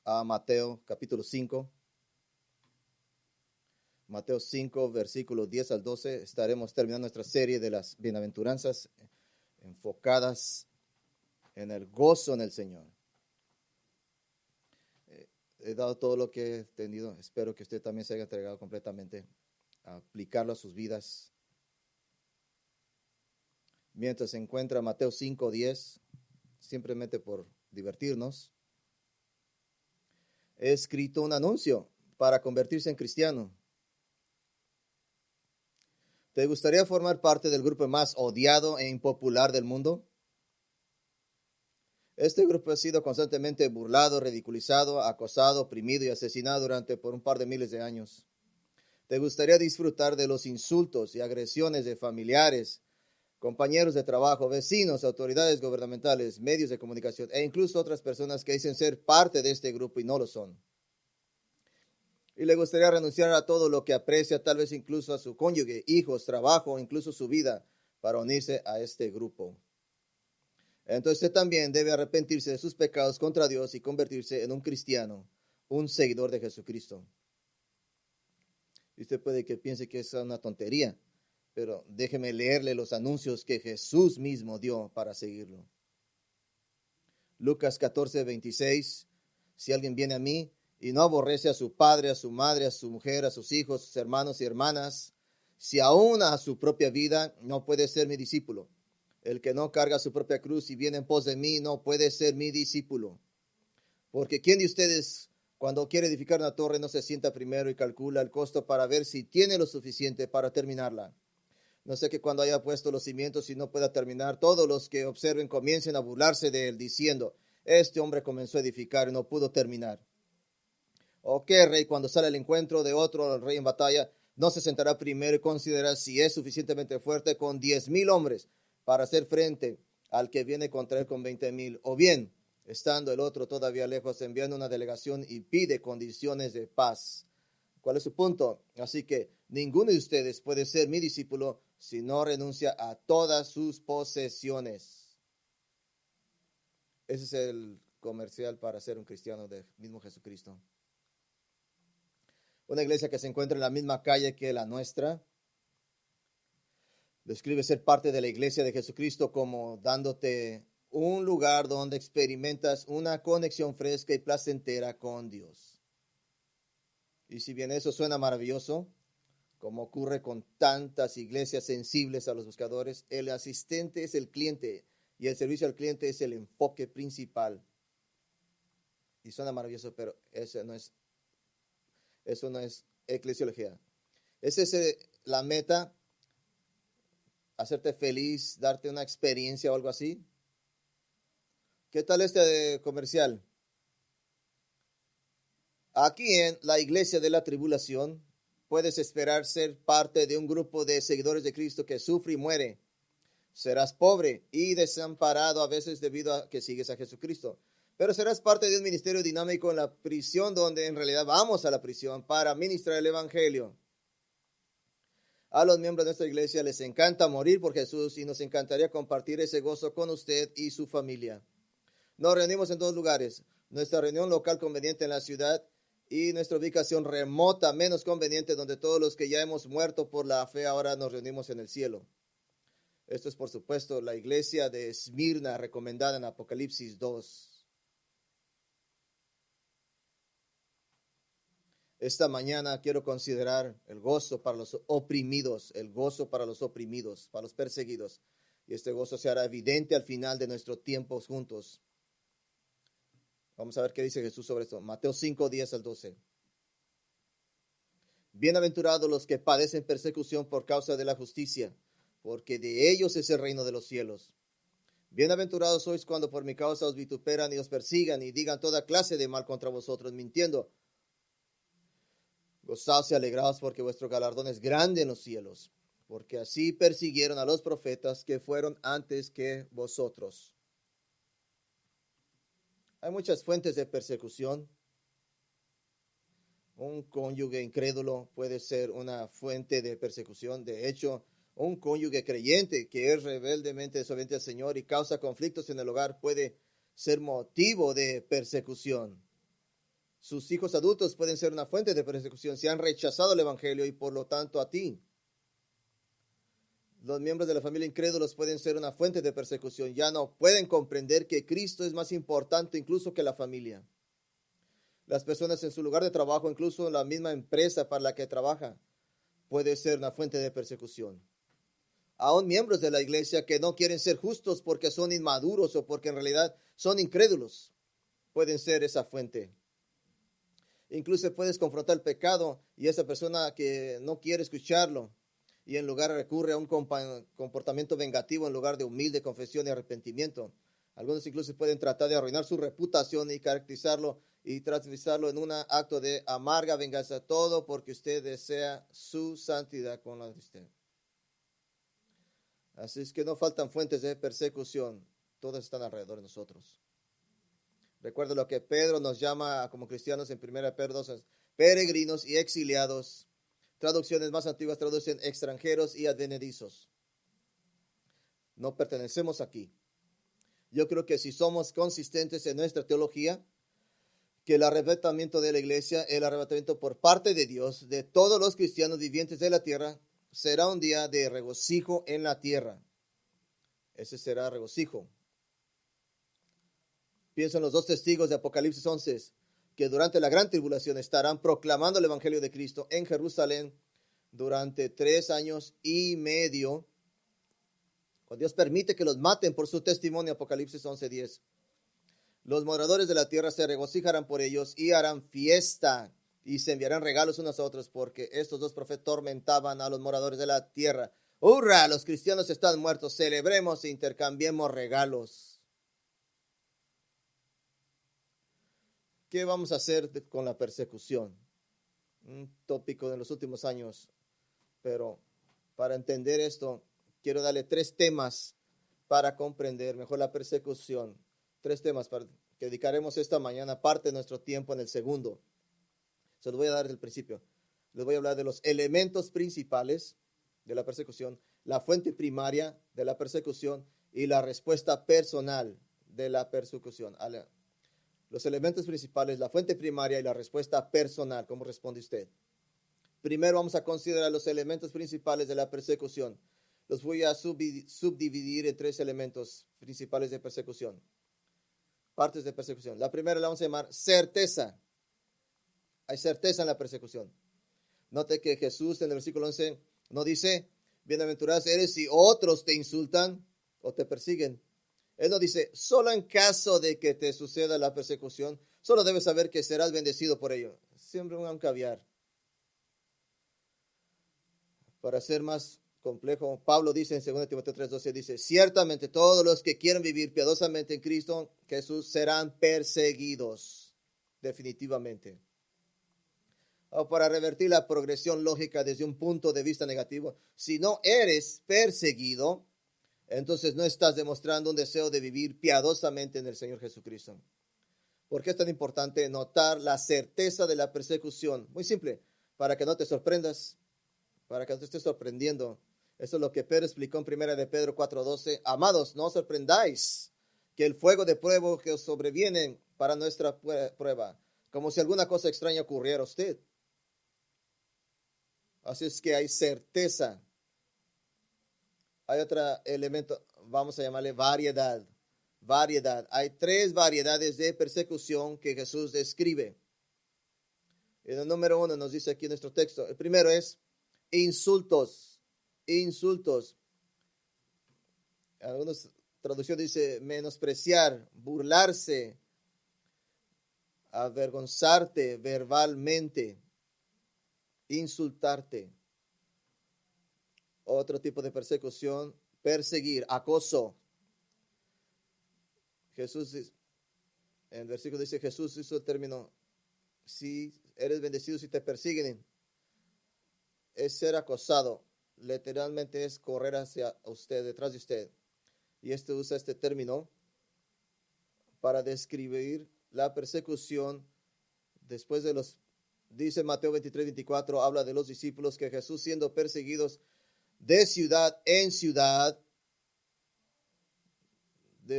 a Mateo capítulo 5. Mateo 5, versículos 10 al 12. Estaremos terminando nuestra serie de las bienaventuranzas enfocadas en el gozo en el Señor. He dado todo lo que he tenido. Espero que usted también se haya entregado completamente a aplicarlo a sus vidas. Mientras se encuentra Mateo 5, 10, simplemente por divertirnos, he escrito un anuncio para convertirse en cristiano. ¿Te gustaría formar parte del grupo más odiado e impopular del mundo? Este grupo ha sido constantemente burlado, ridiculizado, acosado, oprimido y asesinado por un par de miles de años. ¿Te gustaría disfrutar de los insultos y agresiones de familiares, compañeros de trabajo, vecinos, autoridades gubernamentales, medios de comunicación e incluso otras personas que dicen ser parte de este grupo y no lo son? Y le gustaría renunciar a todo lo que aprecia, tal vez incluso a su cónyuge, hijos, trabajo, incluso su vida, para unirse a este grupo. Entonces usted también debe arrepentirse de sus pecados contra Dios y convertirse en un cristiano, un seguidor de Jesucristo. Y usted puede que piense que es una tontería, pero déjeme leerle los anuncios que Jesús mismo dio para seguirlo. Lucas 14, 26. Si alguien viene a mí y no aborrece a su padre, a su madre, a su mujer, a sus hijos, sus hermanos y hermanas, si aún a su propia vida, no puede ser mi discípulo. El que no carga su propia cruz y viene en pos de mí, no puede ser mi discípulo. Porque ¿quién de ustedes, cuando quiere edificar una torre, no se sienta primero y calcula el costo para ver si tiene lo suficiente para terminarla? No sé que cuando haya puesto los cimientos y no pueda terminar, todos los que observen comiencen a burlarse de él, diciendo, este hombre comenzó a edificar y no pudo terminar. ¿O qué rey, cuando sale al encuentro de otro rey en batalla, no se sentará primero y considerará si es suficientemente fuerte con 10,000 hombres para hacer frente al que viene contra él con 20,000? O bien, estando el otro todavía lejos, enviando una delegación y pide condiciones de paz. ¿Cuál es su punto? Así que ninguno de ustedes puede ser mi discípulo si no renuncia a todas sus posesiones. Ese es el comercial para ser un cristiano del mismo Jesucristo. Una iglesia que se encuentra en la misma calle que la nuestra describe ser parte de la iglesia de Jesucristo como dándote un lugar donde experimentas una conexión fresca y placentera con Dios. Y si bien eso suena maravilloso, como ocurre con tantas iglesias sensibles a los buscadores, el asistente es el cliente y el servicio al cliente es el enfoque principal. Y suena maravilloso, pero eso no es eclesiología. Esa es la meta, hacerte feliz, darte una experiencia o algo así. ¿Qué tal este comercial? Aquí en la iglesia de la tribulación puedes esperar ser parte de un grupo de seguidores de Cristo que sufre y muere. Serás pobre y desamparado a veces debido a que sigues a Jesucristo. Pero serás parte de un ministerio dinámico en la prisión, donde en realidad vamos a la prisión para ministrar el evangelio. A los miembros de nuestra iglesia les encanta morir por Jesús y nos encantaría compartir ese gozo con usted y su familia. Nos reunimos en 2 lugares: nuestra reunión local conveniente en la ciudad y nuestra ubicación remota menos conveniente, donde todos los que ya hemos muerto por la fe ahora nos reunimos en el cielo. Esto es, por supuesto, la iglesia de Esmirna, recomendada en Apocalipsis 2. Esta mañana quiero considerar el gozo para los oprimidos, el gozo para los oprimidos, para los perseguidos. Y este gozo se hará evidente al final de nuestro tiempo juntos. Vamos a ver qué dice Jesús sobre esto. Mateo 5, 10 al 12. Bienaventurados los que padecen persecución por causa de la justicia, porque de ellos es el reino de los cielos. Bienaventurados sois cuando por mi causa os vituperan y os persigan y digan toda clase de mal contra vosotros, mintiendo. Gozaos y alegraos, porque vuestro galardón es grande en los cielos, porque así persiguieron a los profetas que fueron antes que vosotros. Hay muchas fuentes de persecución. Un cónyuge incrédulo puede ser una fuente de persecución. De hecho, un cónyuge creyente que es rebeldemente desobediente al Señor y causa conflictos en el hogar puede ser motivo de persecución. Sus hijos adultos pueden ser una fuente de persecución si han rechazado el evangelio y por lo tanto a ti. Los miembros de la familia incrédulos pueden ser una fuente de persecución. Ya no pueden comprender que Cristo es más importante incluso que la familia. Las personas en su lugar de trabajo, incluso en la misma empresa para la que trabaja, puede ser una fuente de persecución. Aún miembros de la iglesia que no quieren ser justos porque son inmaduros o porque en realidad son incrédulos, pueden ser esa fuente. Incluso puedes confrontar el pecado y esa persona que no quiere escucharlo y en lugar recurre a un comportamiento vengativo en lugar de humilde confesión y arrepentimiento. Algunos incluso pueden tratar de arruinar su reputación y caracterizarlo y transformarlo en un acto de amarga venganza, todo porque usted desea su santidad con la de usted. Así es que no faltan fuentes de persecución, todas están alrededor de nosotros. Recuerda lo que Pedro nos llama como cristianos en 1 Pedro 2, peregrinos y exiliados. Traducciones más antiguas traducen extranjeros y advenedizos. No pertenecemos aquí. Yo creo que si somos consistentes en nuestra teología, que el arrebatamiento de la iglesia, el arrebatamiento por parte de Dios de todos los cristianos vivientes de la tierra, será un día de regocijo en la tierra. Ese será regocijo. Piensa en los dos testigos de Apocalipsis 11, que durante la gran tribulación estarán proclamando el evangelio de Cristo en Jerusalén durante 3 años y medio. Cuando Dios permite que los maten por su testimonio, Apocalipsis 11:10. Los moradores de la tierra se regocijarán por ellos y harán fiesta y se enviarán regalos unos a otros porque estos dos profetas tormentaban a los moradores de la tierra. ¡Hurra! Los cristianos están muertos. Celebremos e intercambiemos regalos. ¿Qué vamos a hacer con la persecución? Un tópico de los últimos años, pero para entender esto, quiero darle 3 temas para comprender mejor la persecución. 3 temas para que dedicaremos esta mañana parte de nuestro tiempo en el segundo. Se los voy a dar desde el principio. Les voy a hablar de los elementos principales de la persecución, la fuente primaria de la persecución y la respuesta personal de la persecución. Los elementos principales, la fuente primaria y la respuesta personal. ¿Cómo responde usted? Primero vamos a considerar los elementos principales de la persecución. Los voy a subdividir en 3 elementos principales de persecución. Partes de persecución. La primera la vamos a llamar certeza. Hay certeza en la persecución. Note que Jesús en el versículo 11 no dice, bienaventurados eres si otros te insultan o te persiguen. Él no dice, solo en caso de que te suceda la persecución, solo debes saber que serás bendecido por ello. Siempre un caviar. Para ser más complejo, Pablo dice en 2 Timoteo 3:12, dice, ciertamente todos los que quieren vivir piadosamente en Cristo Jesús serán perseguidos, definitivamente. O para revertir la progresión lógica desde un punto de vista negativo, si no eres perseguido, entonces no estás demostrando un deseo de vivir piadosamente en el Señor Jesucristo. ¿Por qué es tan importante notar la certeza de la persecución? Muy simple, para que no te sorprendas, para que no te estés sorprendiendo. Eso es lo que Pedro explicó en 1 de Pedro 4:12. Amados, no os sorprendáis que el fuego de prueba que os sobreviene para nuestra prueba, como si alguna cosa extraña ocurriera a usted. Así es que hay certeza. Hay otro elemento, vamos a llamarle variedad. Variedad. Hay 3 variedades de persecución que Jesús describe. En el número 1 nos dice aquí en nuestro texto. El primero es insultos. Insultos. Algunas traducciones dice menospreciar, burlarse, avergonzarte verbalmente, insultarte. Otro tipo de persecución, perseguir, acoso. Jesús, en el versículo dice, Jesús hizo el término, si eres bendecido si te persiguen, es ser acosado. Literalmente es correr hacia usted, detrás de usted. Y usa este término para describir la persecución después de dice Mateo 23:24, habla de los discípulos que Jesús siendo perseguidos de ciudad en ciudad,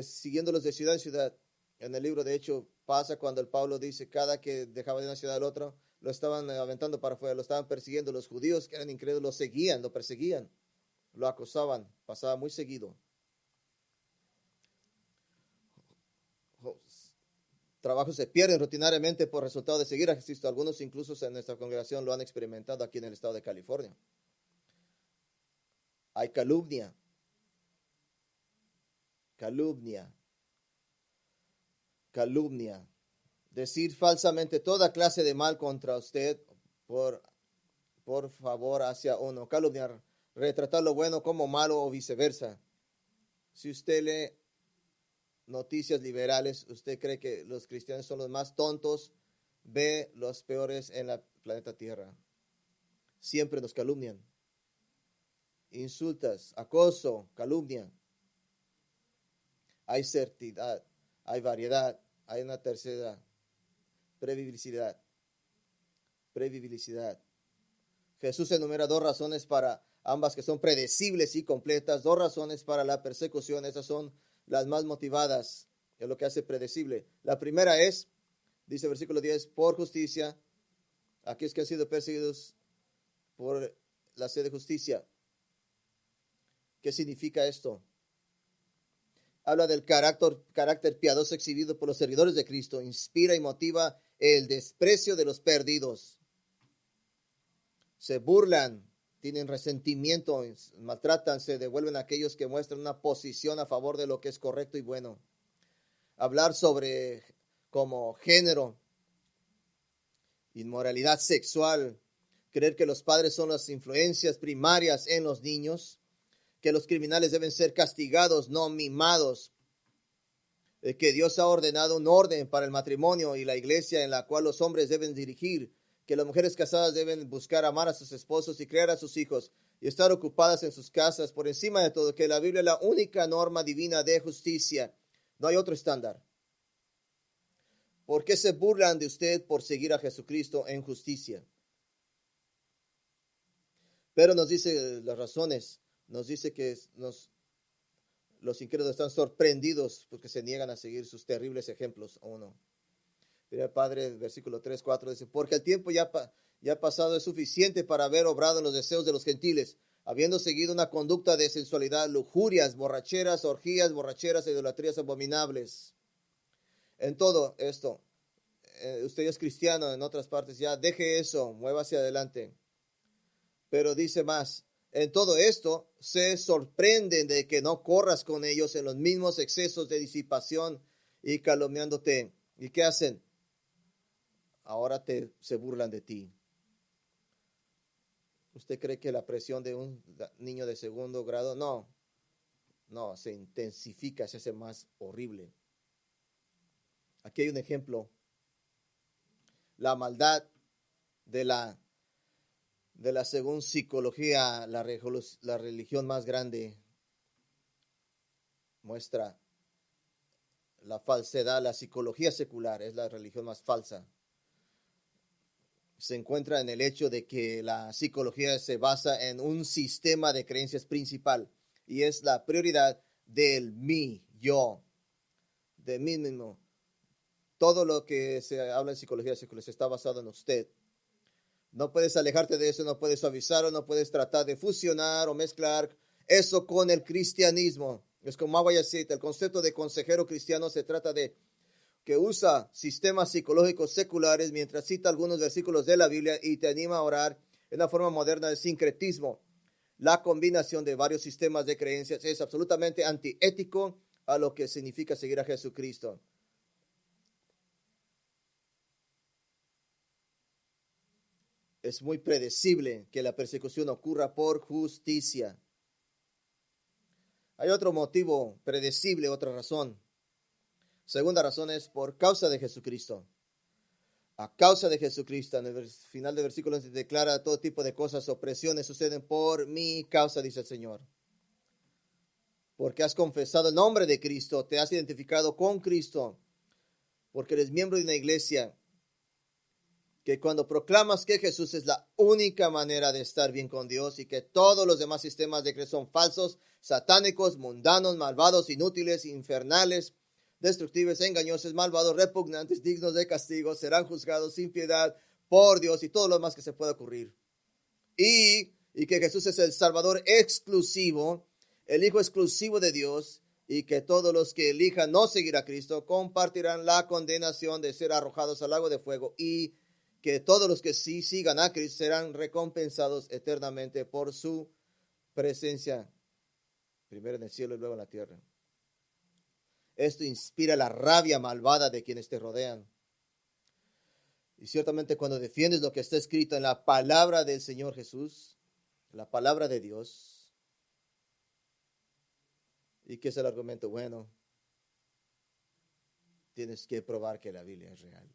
siguiéndolos de ciudad en ciudad. En el libro de Hechos pasa cuando el Pablo dice cada que dejaba de una ciudad al otro, lo estaban aventando para afuera, lo estaban persiguiendo. Los judíos que eran incrédulos lo seguían, lo perseguían, lo acosaban, pasaba muy seguido. Trabajos se pierden rutinariamente por resultado de seguir a Jesucristo. Algunos incluso en nuestra congregación lo han experimentado aquí en el estado de California. Hay calumnia. Decir falsamente toda clase de mal contra usted por favor hacia uno. Calumniar, retratar lo bueno como malo o viceversa. Si usted lee noticias liberales, usted cree que los cristianos son los más tontos, ve los peores en la planeta Tierra. Siempre nos calumnian. Insultas, acoso, calumnia. Hay certidumbre, hay variedad, hay una tercera, previsibilidad. Jesús enumera 2 razones para ambas que son predecibles y completas, 2 razones para la persecución. Esas son las más motivadas, es lo que hace predecible. La primera es, dice versículo 10, por justicia, aquellos que han sido perseguidos por la sed de justicia. ¿Qué significa esto? Habla del carácter piadoso exhibido por los servidores de Cristo, inspira y motiva el desprecio de los perdidos. Se burlan, tienen resentimiento, maltratan, se devuelven a aquellos que muestran una posición a favor de lo que es correcto y bueno. Hablar sobre como género, inmoralidad sexual, creer que los padres son las influencias primarias en los niños, que los criminales deben ser castigados, no mimados, que Dios ha ordenado un orden para el matrimonio y la iglesia en la cual los hombres deben dirigir, que las mujeres casadas deben buscar amar a sus esposos y criar a sus hijos y estar ocupadas en sus casas, por encima de todo, que la Biblia es la única norma divina de justicia. No hay otro estándar. ¿Por qué se burlan de usted por seguir a Jesucristo en justicia? Pero nos dice las razones, nos dice que los incrédulos están sorprendidos porque se niegan a seguir sus terribles ejemplos o no. El Padre, versículo 3, 4, dice, porque el tiempo ya pasado es suficiente para haber obrado en los deseos de los gentiles, habiendo seguido una conducta de sensualidad, lujurias, borracheras, orgías, borracheras e idolatrías abominables. En todo esto, usted es cristiano, en otras partes ya, deje eso, mueva hacia adelante. Pero dice más, en todo esto se sorprenden de que no corras con ellos en los mismos excesos de disipación y calumniándote. ¿Y qué hacen? Ahora se burlan de ti. ¿Usted cree que la presión de un niño de segundo grado? No, se intensifica, se hace más horrible. Aquí hay un ejemplo. La maldad de la según psicología, la religión más grande muestra la falsedad. La psicología secular es la religión más falsa. Se encuentra en el hecho de que la psicología se basa en un sistema de creencias principal y es la prioridad del mí, yo, de mí mismo. Todo lo que se habla en psicología secular está basado en usted. No puedes alejarte de eso, no puedes suavizarlo, no puedes tratar de fusionar o mezclar eso con el cristianismo. Es como agua y aceite. El concepto de consejero cristiano se trata de que usa sistemas psicológicos seculares mientras cita algunos versículos de la Biblia y te anima a orar en una forma moderna de sincretismo. La combinación de varios sistemas de creencias es absolutamente antiético a lo que significa seguir a Jesucristo. Es muy predecible que la persecución ocurra por justicia. Hay otro motivo predecible, otra razón. Segunda razón es por causa de Jesucristo. A causa de Jesucristo, en el final del versículo se declara todo tipo de cosas, opresiones suceden por mi causa, dice el Señor. Porque has confesado el nombre de Cristo, te has identificado con Cristo, porque eres miembro de una iglesia que cuando proclamas que Jesús es la única manera de estar bien con Dios y que todos los demás sistemas de creencia son falsos, satánicos, mundanos, malvados, inútiles, infernales, destructibles, engañosos, malvados, repugnantes, dignos de castigo, serán juzgados sin piedad por Dios y todo lo más que se pueda ocurrir. Y que Jesús es el Salvador exclusivo, el Hijo exclusivo de Dios, y que todos los que elijan no seguir a Cristo compartirán la condenación de ser arrojados al lago de fuego, y que todos los que sí sigan a Cristo serán recompensados eternamente por su presencia, primero en el cielo y luego en la tierra. Esto inspira la rabia malvada de quienes te rodean. Y ciertamente cuando defiendes lo que está escrito en la palabra del Señor Jesús, la palabra de Dios, ¿y qué es el argumento? Bueno, tienes que probar que la Biblia es real.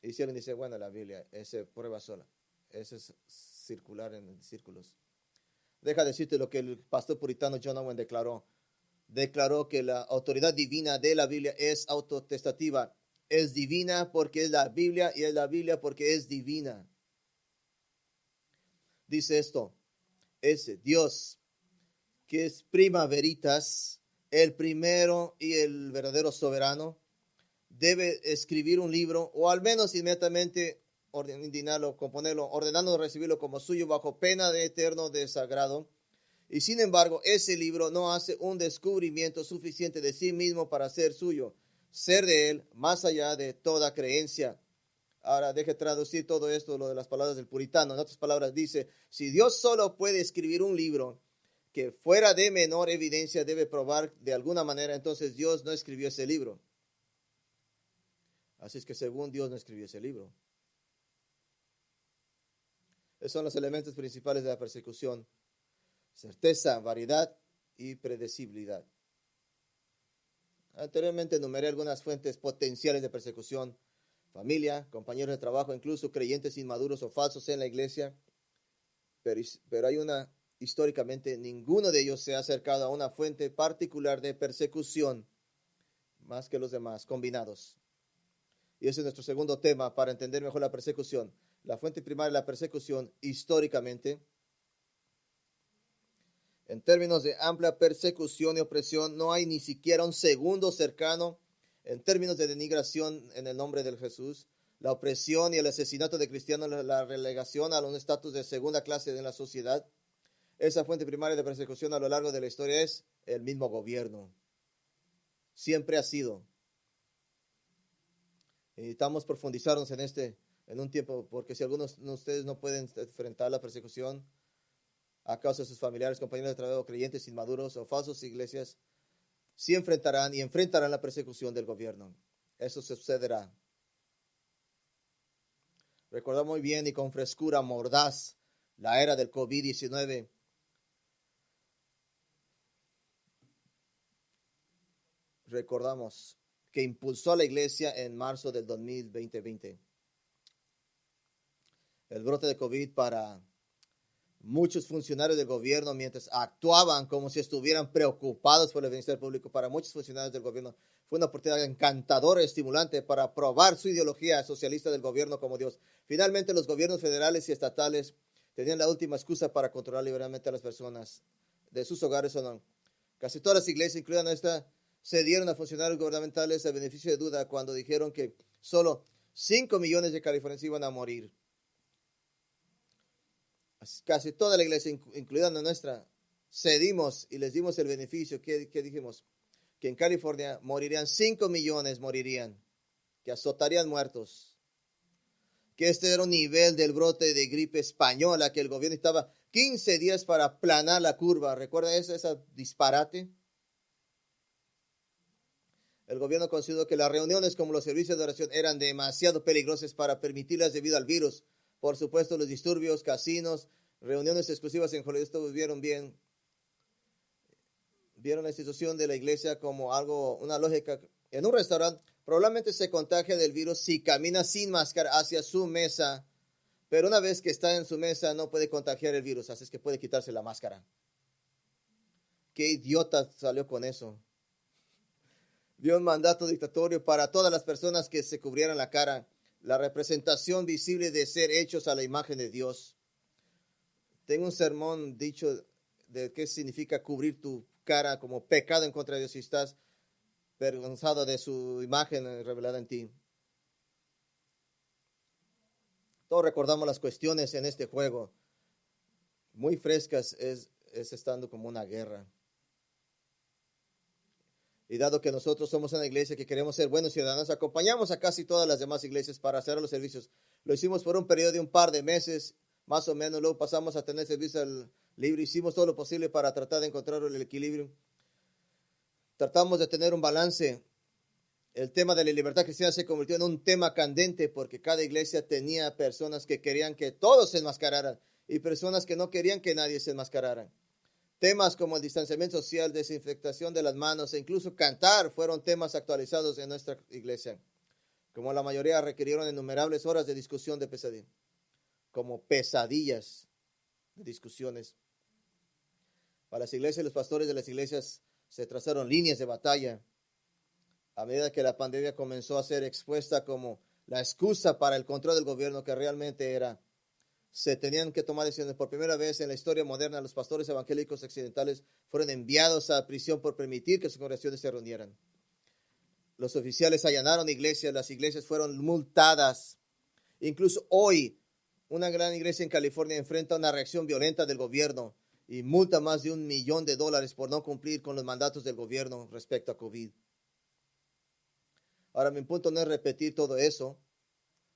Y si alguien dice, bueno, la Biblia es prueba sola, eso es circular en círculos. Deja decirte lo que el pastor puritano John Owen declaró que la autoridad divina de la Biblia es autotestativa. Es divina porque es la Biblia y es la Biblia porque es divina. Dice esto, es Dios que es prima veritas, el primero y el verdadero soberano, debe escribir un libro o al menos inmediatamente ordenarlo, componerlo, ordenando recibirlo como suyo bajo pena de eterno desagrado. Y sin embargo, ese libro no hace un descubrimiento suficiente de sí mismo para ser suyo, ser de él más allá de toda creencia. Ahora deje traducir todo esto, lo de las palabras del puritano. En otras palabras dice, si Dios solo puede escribir un libro que fuera de menor evidencia debe probar de alguna manera, entonces Dios no escribió ese libro. Así es que según Dios no escribió ese libro. Esos son los elementos principales de la persecución: certeza, variedad y predecibilidad. Anteriormente enumeré algunas fuentes potenciales de persecución: familia, compañeros de trabajo, incluso creyentes inmaduros o falsos en la iglesia. Pero hay históricamente ninguno de ellos se ha acercado a una fuente particular de persecución más que los demás combinados. Y ese es nuestro segundo tema para entender mejor la persecución. La fuente primaria de la persecución históricamente, en términos de amplia persecución y opresión, no hay ni siquiera un segundo cercano en términos de denigración en el nombre de Jesús. La opresión y el asesinato de cristianos, la relegación a un estatus de segunda clase en la sociedad. Esa fuente primaria de persecución a lo largo de la historia es el mismo gobierno. Siempre ha sido. Necesitamos profundizarnos en un tiempo, porque si algunos de ustedes no pueden enfrentar la persecución a causa de sus familiares, compañeros de trabajo, creyentes inmaduros o falsos iglesias, sí enfrentarán la persecución del gobierno. Eso sucederá. Recuerda muy bien y con frescura mordaz la era del COVID-19. Recordamos que impulsó a la iglesia en marzo del 2020. El brote de COVID para muchos funcionarios del gobierno, mientras actuaban como si estuvieran preocupados por el bienestar público, para muchos funcionarios del gobierno fue una oportunidad encantadora y estimulante para probar su ideología socialista del gobierno como Dios. Finalmente, los gobiernos federales y estatales tenían la última excusa para controlar liberalmente a las personas de sus hogares o no. Casi todas las iglesias, incluida nuestra, cedieron a funcionarios gubernamentales el beneficio de duda cuando dijeron que solo 5 millones de californianos iban a morir. Casi toda la iglesia, incluida la nuestra, cedimos y les dimos el beneficio. ¿Qué dijimos? Que en California morirían 5 millones, que azotarían muertos. Que este era un nivel del brote de gripe española, que el gobierno estaba 15 días para aplanar la curva. ¿Recuerda ese disparate? El gobierno consideró que las reuniones como los servicios de oración eran demasiado peligrosas para permitirlas debido al virus. Por supuesto, los disturbios, casinos, reuniones exclusivas en Hollywood, esto vieron la institución de la iglesia como una lógica. En un restaurante, probablemente se contagia del virus si camina sin máscara hacia su mesa, pero una vez que está en su mesa no puede contagiar el virus, así es que puede quitarse la máscara. ¿Qué idiota salió con eso? Dio un mandato dictatorio para todas las personas que se cubrieran la cara, la representación visible de ser hechos a la imagen de Dios. Tengo un sermón dicho de qué significa cubrir tu cara como pecado en contra de Dios. Si estás avergonzado de su imagen revelada en ti. Todos recordamos las cuestiones en este juego. Muy frescas es estando como una guerra. Y dado que nosotros somos una iglesia que queremos ser buenos ciudadanos, acompañamos a casi todas las demás iglesias para hacer los servicios. Lo hicimos por un periodo de un par de meses, más o menos. Luego pasamos a tener servicio libre. Hicimos todo lo posible para tratar de encontrar el equilibrio. Tratamos de tener un balance. El tema de la libertad cristiana se convirtió en un tema candente porque cada iglesia tenía personas que querían que todos se enmascararan y personas que no querían que nadie se enmascarara. Temas como el distanciamiento social, desinfectación de las manos e incluso cantar fueron temas actualizados en nuestra iglesia. Como la mayoría requirieron innumerables horas de discusión de pesadilla, como pesadillas de discusiones. Para las iglesias, los pastores de las iglesias se trazaron líneas de batalla a medida que la pandemia comenzó a ser expuesta como la excusa para el control del gobierno que realmente era. Se tenían que tomar decisiones. Por primera vez en la historia moderna, los pastores evangélicos occidentales fueron enviados a prisión por permitir que sus congregaciones se reunieran. Los oficiales allanaron iglesias, las iglesias fueron multadas. Incluso hoy, una gran iglesia en California enfrenta una reacción violenta del gobierno y multa más de $1 millón por no cumplir con los mandatos del gobierno respecto a COVID. Ahora, mi punto no es repetir todo eso.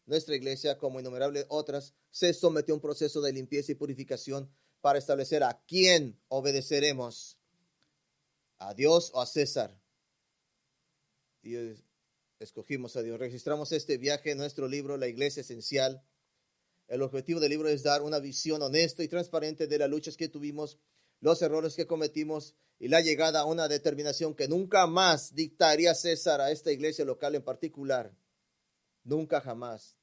Nuestra iglesia, como innumerables otras, se sometió a un proceso de limpieza y purificación para establecer a quién obedeceremos, a Dios o a César. Y escogimos a Dios. Registramos este viaje en nuestro libro, La Iglesia Esencial. El objetivo del libro es dar una visión honesta y transparente de las luchas que tuvimos, los errores que cometimos y la llegada a una determinación que nunca más dictaría César a esta iglesia local en particular. Nunca jamás.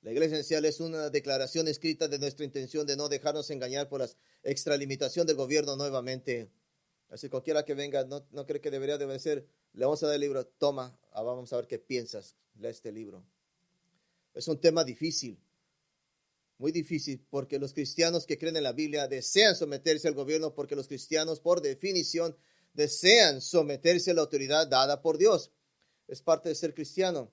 La iglesia esencial es una declaración escrita de nuestra intención de no dejarnos engañar por la extralimitación del gobierno nuevamente. Así cualquiera que venga no cree que debería de obedecer, le vamos a dar el libro, toma, vamos a ver qué piensas, lee este libro. Es un tema difícil, muy difícil, porque los cristianos que creen en la Biblia desean someterse al gobierno porque los cristianos, por definición, desean someterse a la autoridad dada por Dios. Es parte de ser cristiano.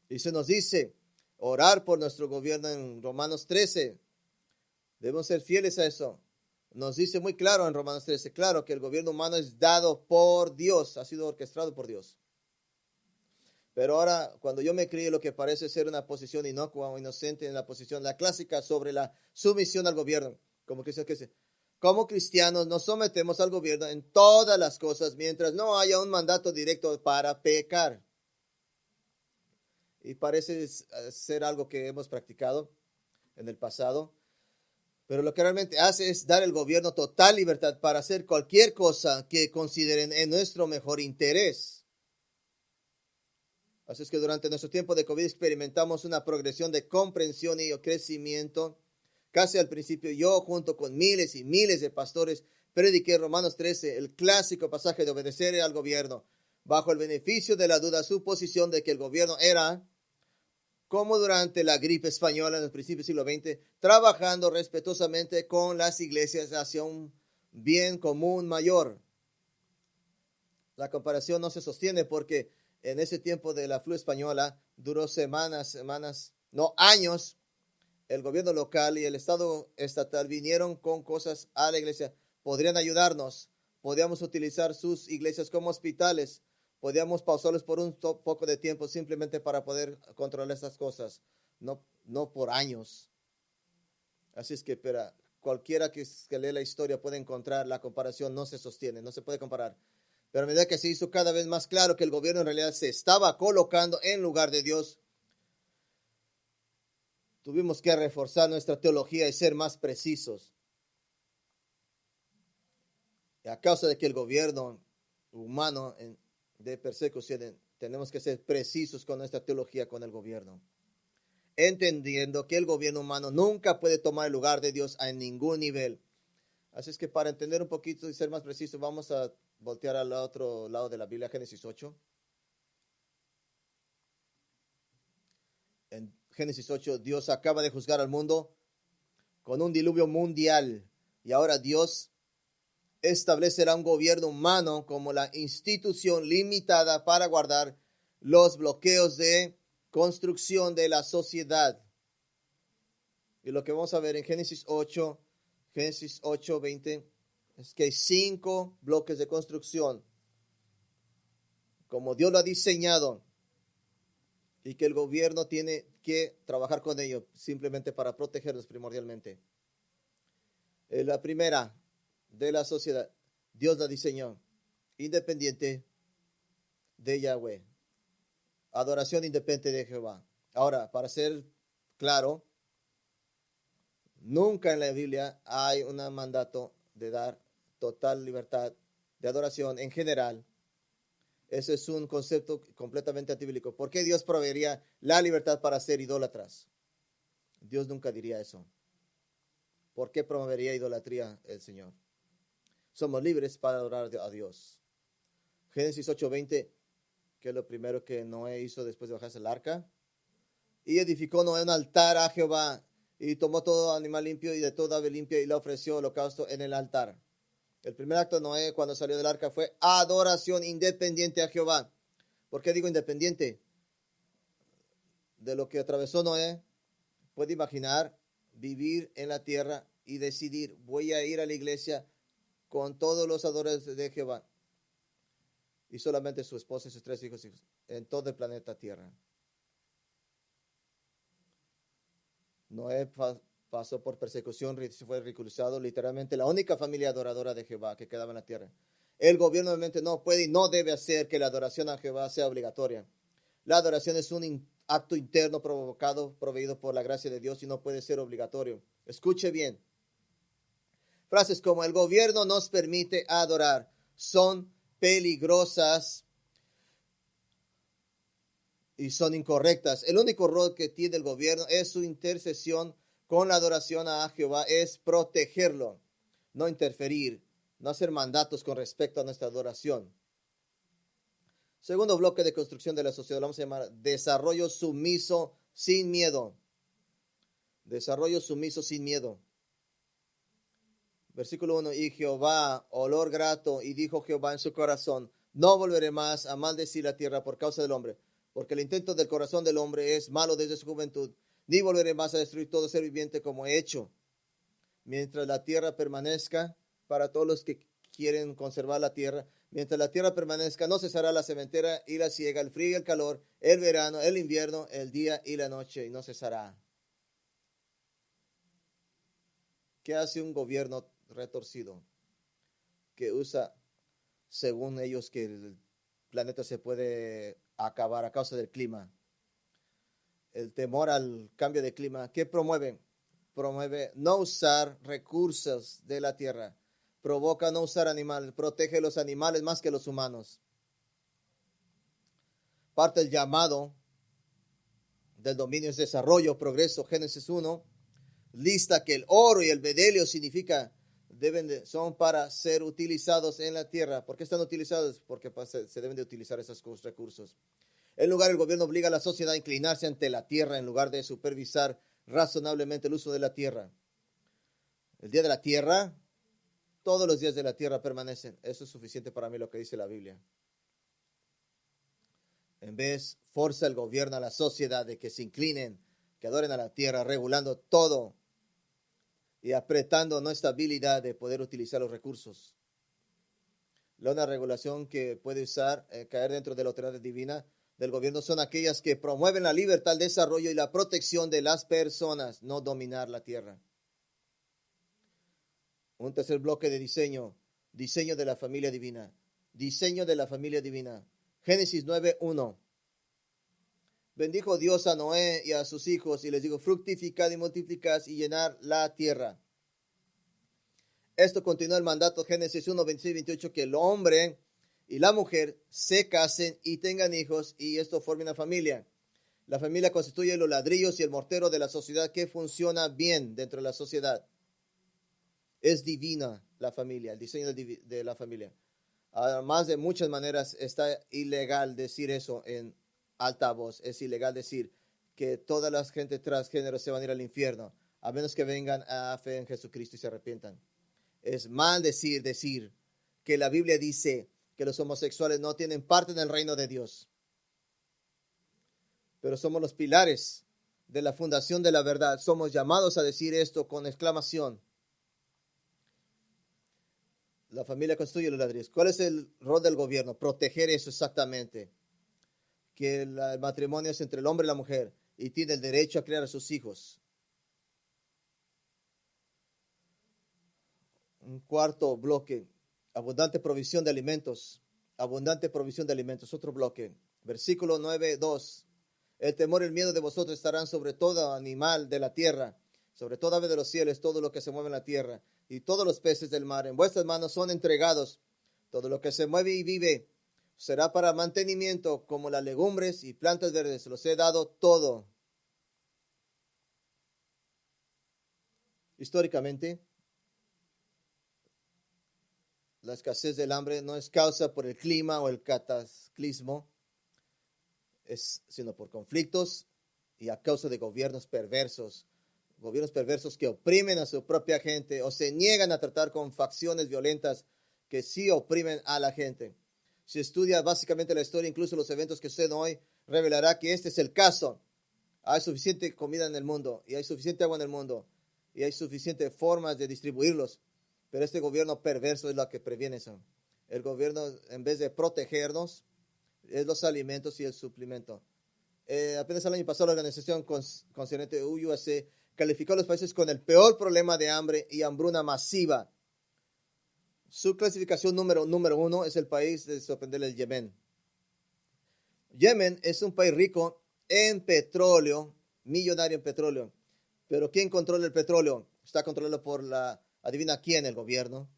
Y se nos dice orar por nuestro gobierno en Romanos 13. Debemos ser fieles a eso. Nos dice muy claro en Romanos 13, claro, que el gobierno humano es dado por Dios, ha sido orquestado por Dios. Pero ahora, cuando yo me crié lo que parece ser una posición inocua o inocente en la posición, la clásica sobre la sumisión al gobierno, como cristianos nos sometemos al gobierno en todas las cosas mientras no haya un mandato directo para pecar. Y parece ser algo que hemos practicado en el pasado. Pero lo que realmente hace es dar al gobierno total libertad para hacer cualquier cosa que consideren en nuestro mejor interés. Así es que durante nuestro tiempo de COVID experimentamos una progresión de comprensión y crecimiento. Casi al principio yo, junto con miles y miles de pastores, prediqué Romanos 13, el clásico pasaje de obedecer al gobierno, bajo el beneficio de la duda, su posición de que el gobierno era, como durante la gripe española en el principio del siglo XX, trabajando respetuosamente con las iglesias hacia un bien común mayor. La comparación no se sostiene porque en ese tiempo de la flu española duró semanas, no años. El gobierno local y el estado estatal vinieron con cosas a la iglesia. Podrían ayudarnos, podíamos utilizar sus iglesias como hospitales, podíamos pausarlos por un poco de tiempo simplemente para poder controlar estas cosas, no por años. Así es que, pero cualquiera que lee la historia puede encontrar la comparación, no se sostiene, no se puede comparar. Pero a medida que se hizo cada vez más claro que el gobierno en realidad se estaba colocando en lugar de Dios, tuvimos que reforzar nuestra teología y ser más precisos. Y a causa de que el gobierno humano de persecución, tenemos que ser precisos con nuestra teología con el gobierno, entendiendo que el gobierno humano nunca puede tomar el lugar de Dios en ningún nivel. Así es que para entender un poquito y ser más precisos, vamos a voltear al otro lado de la Biblia, Génesis 8. En Génesis 8, Dios acaba de juzgar al mundo con un diluvio mundial. Y ahora Dios establecerá un gobierno humano como la institución limitada para guardar los bloqueos de construcción de la sociedad. Y lo que vamos a ver en Génesis 8, 20, es que hay 5 bloques de construcción, como Dios lo ha diseñado, y que el gobierno tiene que trabajar con ellos simplemente para protegerlos primordialmente. La primera de la sociedad, Dios la diseñó independiente de Yahweh. Adoración independiente de Jehová. Ahora, para ser claro, nunca en la Biblia hay un mandato de dar total libertad de adoración en general. Eso es un concepto completamente antibíblico. ¿Por qué Dios proveería la libertad para ser idólatras? Dios nunca diría eso. ¿Por qué promovería idolatría el Señor? Somos libres para adorar a Dios. Génesis 8:20, que es lo primero que Noé hizo después de bajarse el arca. Y edificó Noé un altar a Jehová, y tomó todo animal limpio y de toda ave limpia y le ofreció holocausto en el altar. El primer acto de Noé cuando salió del arca fue adoración independiente a Jehová. ¿Por qué digo independiente? De lo que atravesó Noé, puede imaginar vivir en la tierra y decidir, voy a ir a la iglesia con todos los adoradores de Jehová. Y solamente su esposa y sus 3 hijos en todo el planeta Tierra. Noé pasó por persecución, fue ridiculizado, literalmente la única familia adoradora de Jehová que quedaba en la tierra. El gobierno obviamente no puede y no debe hacer que la adoración a Jehová sea obligatoria. La adoración es un acto interno proveído por la gracia de Dios y no puede ser obligatorio. Escuche bien. Frases como el gobierno nos permite adorar son peligrosas y son incorrectas. El único rol que tiene el gobierno es su intercesión con la adoración a Jehová, es protegerlo, no interferir, no hacer mandatos con respecto a nuestra adoración. Segundo bloque de construcción de la sociedad, lo vamos a llamar desarrollo sumiso sin miedo. Desarrollo sumiso sin miedo. Versículo 1, y Jehová, olor grato, y dijo Jehová en su corazón, no volveré más a maldecir la tierra por causa del hombre, porque el intento del corazón del hombre es malo desde su juventud, ni volveré más a destruir todo ser viviente como he hecho. Mientras la tierra permanezca, para todos los que quieren conservar la tierra, mientras la tierra permanezca, no cesará la sementera y la siega, el frío y el calor, el verano, el invierno, el día y la noche, y no cesará. ¿Qué hace un gobierno retorcido? Que usa, según ellos, que el planeta se puede acabar a causa del clima. El temor al cambio de clima. ¿Qué promueve? Promueve no usar recursos de la tierra. Provoca no usar animales. Protege los animales más que los humanos. Parte del llamado del dominio es desarrollo, progreso. Génesis 1 lista que el oro y el bedelio son para ser utilizados en la tierra. ¿Por qué están utilizados? Porque se deben de utilizar esos recursos. En lugar, el gobierno obliga a la sociedad a inclinarse ante la tierra en lugar de supervisar razonablemente el uso de la tierra. El día de la tierra, todos los días de la tierra permanecen. Eso es suficiente para mí lo que dice la Biblia. En vez, forza el gobierno a la sociedad de que se inclinen, que adoren a la tierra, regulando todo y apretando nuestra habilidad de poder utilizar los recursos. La única regulación que puede caer dentro de la autoridad divina del gobierno son aquellas que promueven la libertad, el desarrollo y la protección de las personas, no dominar la tierra. Un tercer bloque de diseño de la familia divina. Diseño de la familia divina. Génesis 9:1. Bendijo Dios a Noé y a sus hijos y les dijo, fructificad y multiplicad y llenad la tierra. Esto continúa el mandato Génesis 1, 26 y 28, que el hombre y la mujer se casen y tengan hijos y esto forme una familia. La familia constituye los ladrillos y el mortero de la sociedad que funciona bien dentro de la sociedad. Es divina la familia, el diseño de la familia. Además de muchas maneras está ilegal decir eso en alta voz. Es ilegal decir que todas las gente transgénero se van a ir al infierno, a menos que vengan a fe en Jesucristo y se arrepientan. Es mal decir que la Biblia dice que los homosexuales no tienen parte en el reino de Dios. Pero somos los pilares de la fundación de la verdad. Somos llamados a decir esto con exclamación. La familia construye los ladrillos. ¿Cuál es el rol del gobierno? Proteger eso exactamente. Que el matrimonio es entre el hombre y la mujer y tiene el derecho a criar a sus hijos. Un cuarto bloque, abundante provisión de alimentos. Abundante provisión de alimentos. Otro bloque. Versículo 9:2. El temor y el miedo de vosotros estarán sobre todo animal de la tierra, sobre toda ave de los cielos, todo lo que se mueve en la tierra, y todos los peces del mar. En vuestras manos son entregados. Todo lo que se mueve y vive será para mantenimiento, como las legumbres y plantas verdes. Los he dado todo. Históricamente, la escasez del hambre no es causa por el clima o el cataclismo, sino por conflictos y a causa de gobiernos perversos que oprimen a su propia gente o se niegan a tratar con facciones violentas que sí oprimen a la gente. Si estudia básicamente la historia, incluso los eventos que suceden hoy, revelará que este es el caso. Hay suficiente comida en el mundo y hay suficiente agua en el mundo y hay suficientes formas de distribuirlos, pero este gobierno perverso es lo que previene eso. El gobierno, en vez de protegernos, es los alimentos y el suplemento. Apenas el año pasado la organización concerniente UUSC calificó a los países con el peor problema de hambre y hambruna masiva. Su clasificación número 1 es el país de sorprender el Yemen. Yemen es un país rico en petróleo, millonario en petróleo. Pero ¿quién controla el petróleo? Está controlado por adivina quién, el gobierno.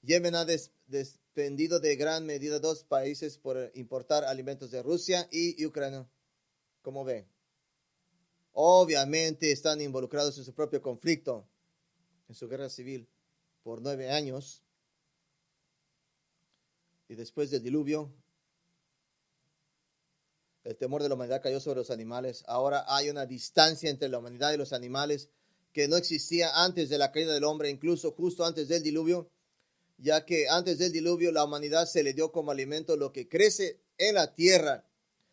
Yemen ha dependido de gran medida dos países por importar alimentos de Rusia y Ucrania. ¿Cómo ve? Obviamente están involucrados en su propio conflicto, en su guerra civil, por 9 años. Y después del diluvio, el temor de la humanidad cayó sobre los animales. Ahora hay una distancia entre la humanidad y los animales que no existía antes de la caída del hombre, incluso justo antes del diluvio, ya que antes del diluvio la humanidad se le dio como alimento lo que crece en la tierra.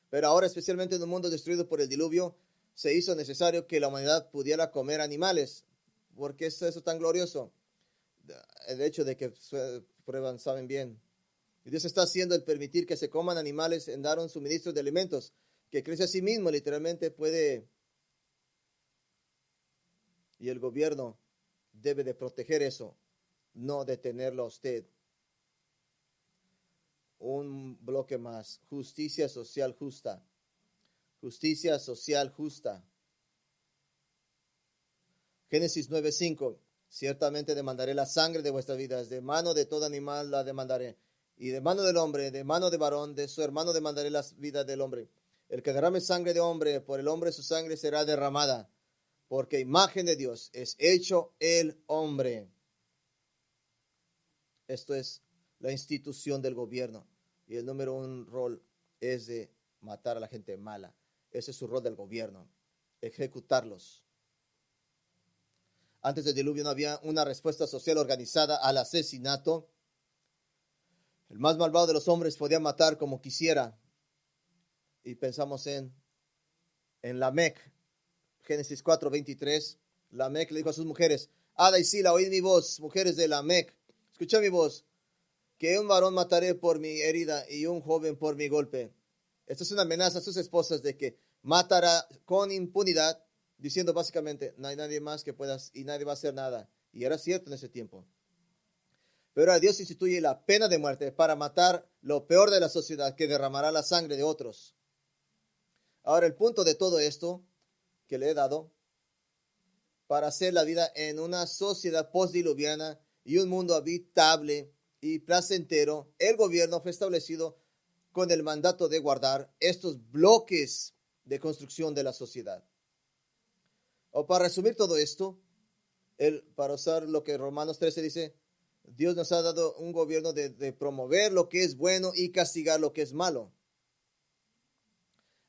Pero ahora, especialmente en un mundo destruido por el diluvio, se hizo necesario que la humanidad pudiera comer animales. ¿Por qué es eso tan glorioso? El hecho de que prueban, saben bien. Y Dios está haciendo el permitir que se coman animales en dar un suministro de alimentos que crece a sí mismo, literalmente puede. Y el gobierno debe de proteger eso, no detenerlo a usted. Un bloque más, justicia social justa. Justicia social justa. Génesis 9:5. Ciertamente demandaré la sangre de vuestras vidas, de mano de todo animal la demandaré, y de mano del hombre, de mano de varón, de su hermano demandaré la vida del hombre. El que derrame sangre de hombre, por el hombre su sangre será derramada, porque imagen de Dios es hecho el hombre. Esto es la institución del gobierno. Y el número 1 rol es de matar a la gente mala. Ese es su rol del gobierno, ejecutarlos. Antes del diluvio no había una respuesta social organizada al asesinato. El más malvado de los hombres podía matar como quisiera. Y pensamos en Lamec, Génesis 4:23. Lamec le dijo a sus mujeres: Ada y Sila, oíd mi voz, mujeres de Lamec, escuchad mi voz, que un varón mataré por mi herida y un joven por mi golpe. Esto es una amenaza a sus esposas de que matará con impunidad, diciendo básicamente, no hay nadie más que pueda y nadie va a hacer nada. Y era cierto en ese tiempo. Pero ahora Dios instituye la pena de muerte para matar lo peor de la sociedad, que derramará la sangre de otros. Ahora el punto de todo esto que le he dado, para hacer la vida en una sociedad postdiluviana y un mundo habitable y placentero, el gobierno fue establecido con el mandato de guardar estos bloques de construcción de la sociedad. O para resumir todo esto, para usar lo que Romanos 13 dice, Dios nos ha dado un gobierno de promover lo que es bueno y castigar lo que es malo.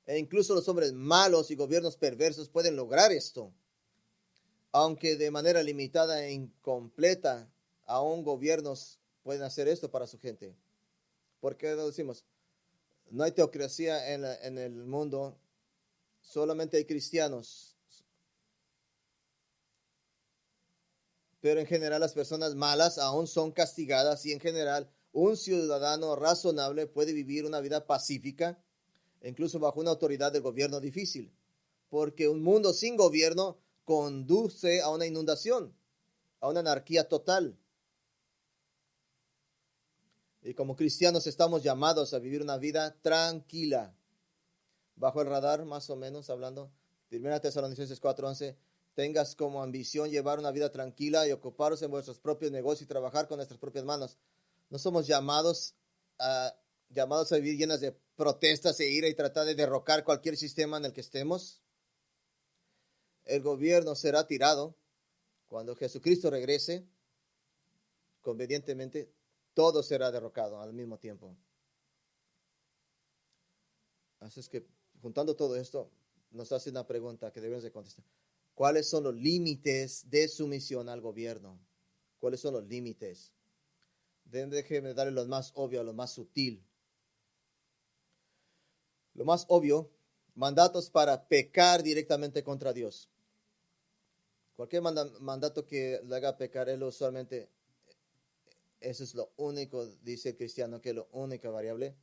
E incluso los hombres malos y gobiernos perversos pueden lograr esto, aunque de manera limitada e incompleta aún gobiernos pueden hacer esto para su gente. ¿Por qué no decimos? No hay teocracia en el mundo, solamente hay cristianos. Pero en general las personas malas aún son castigadas y en general un ciudadano razonable puede vivir una vida pacífica, incluso bajo una autoridad del gobierno difícil. Porque un mundo sin gobierno conduce a una inundación, a una anarquía total. Y como cristianos estamos llamados a vivir una vida tranquila. Bajo el radar, más o menos, hablando. 1 Tesalonicenses 4:11. Tengas como ambición llevar una vida tranquila y ocuparos en vuestros propios negocios y trabajar con nuestras propias manos. No somos llamados a vivir llenas de protestas e ira y tratar de derrocar cualquier sistema en el que estemos. El gobierno será tirado cuando Jesucristo regrese. Convenientemente, todo será derrocado al mismo tiempo. Así es que, juntando todo esto, nos hace una pregunta que debemos de contestar. ¿Cuáles son los límites de sumisión al gobierno? ¿Cuáles son los límites? Déjenme darle lo más obvio a lo más sutil. Lo más obvio, mandatos para pecar directamente contra Dios. Cualquier mandato que le haga pecar, él usualmente, eso es lo único, dice el cristiano, que es la única variable.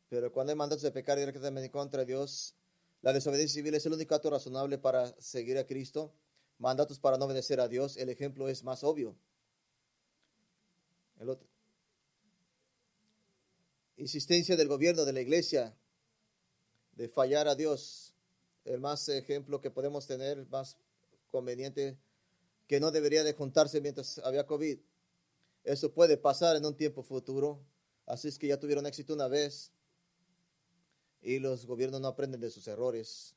Pero cuando hay mandatos de pecar directamente contra Dios, la desobediencia civil es el único acto razonable para seguir a Cristo. Mandatos para no obedecer a Dios, el ejemplo es más obvio. El otro. Insistencia del gobierno, de la iglesia, de fallar a Dios. El más ejemplo que podemos tener, más conveniente, que no debería de juntarse mientras había COVID. Eso puede pasar en un tiempo futuro. Así es que ya tuvieron éxito una vez. Y los gobiernos no aprenden de sus errores.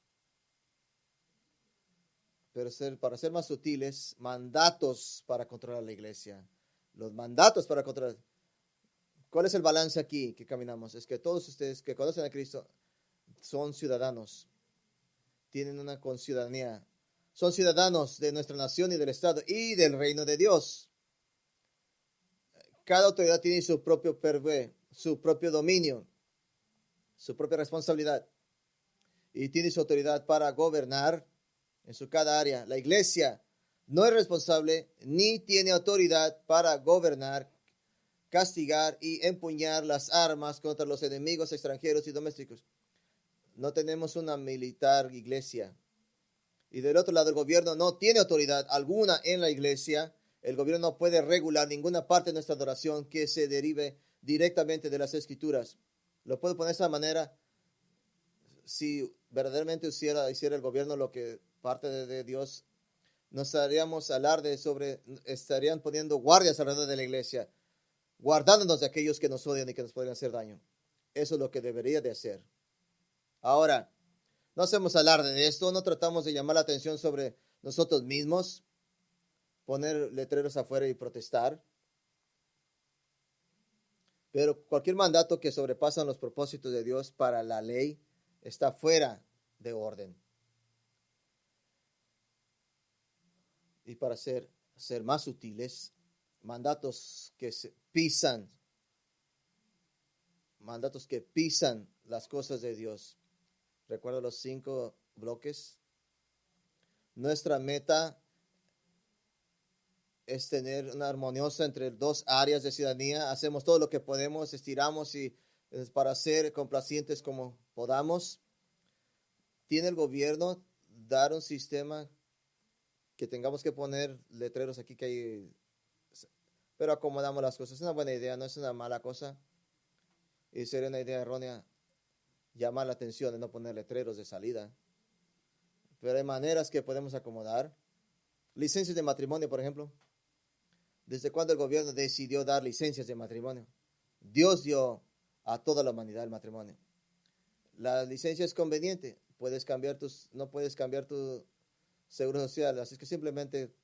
Pero para ser más sutiles, mandatos para controlar la iglesia. Los mandatos para controlar. ¿Cuál es el balance aquí que caminamos? Es que todos ustedes que conocen a Cristo son ciudadanos. Tienen una conciudadanía. Son ciudadanos de nuestra nación y del Estado y del reino de Dios. Cada autoridad tiene su propio pervé, su propio dominio, su propia responsabilidad. Y tiene su autoridad para gobernar en su cada área. La iglesia no es responsable ni tiene autoridad para gobernar, castigar y empuñar las armas contra los enemigos extranjeros y domésticos. No tenemos una militar iglesia. Y del otro lado, el gobierno no tiene autoridad alguna en la iglesia. El gobierno no puede regular ninguna parte de nuestra adoración que se derive directamente de las escrituras. Lo puedo poner de esa manera. Si verdaderamente hiciera el gobierno lo que parte de Dios, nos haríamos alarde estarían poniendo guardias alrededor de la iglesia, guardándonos de aquellos que nos odian y que nos podrían hacer daño. Eso es lo que debería de hacer. Ahora, no hacemos alarde de esto, no tratamos de llamar la atención sobre nosotros mismos, poner letreros afuera y protestar. Pero cualquier mandato que sobrepasa los propósitos de Dios para la ley está fuera de orden. Y para ser más sutiles, mandatos que pisan las cosas de Dios. ¿Recuerda los 5 bloques? Nuestra meta es tener una armoniosa entre 2 áreas de ciudadanía. Hacemos todo lo que podemos, estiramos y para ser complacientes como podamos. ¿Tiene el gobierno dar un sistema que tengamos que poner letreros aquí que hay? Pero acomodamos las cosas. Es una buena idea, no es una mala cosa. Y sería una idea errónea llamar la atención de no poner letreros de salida. Pero hay maneras que podemos acomodar. Licencias de matrimonio, por ejemplo. ¿Desde cuándo el gobierno decidió dar licencias de matrimonio? Dios dio a toda la humanidad el matrimonio. La licencia es conveniente. No puedes cambiar tu seguro social. Así que simplemente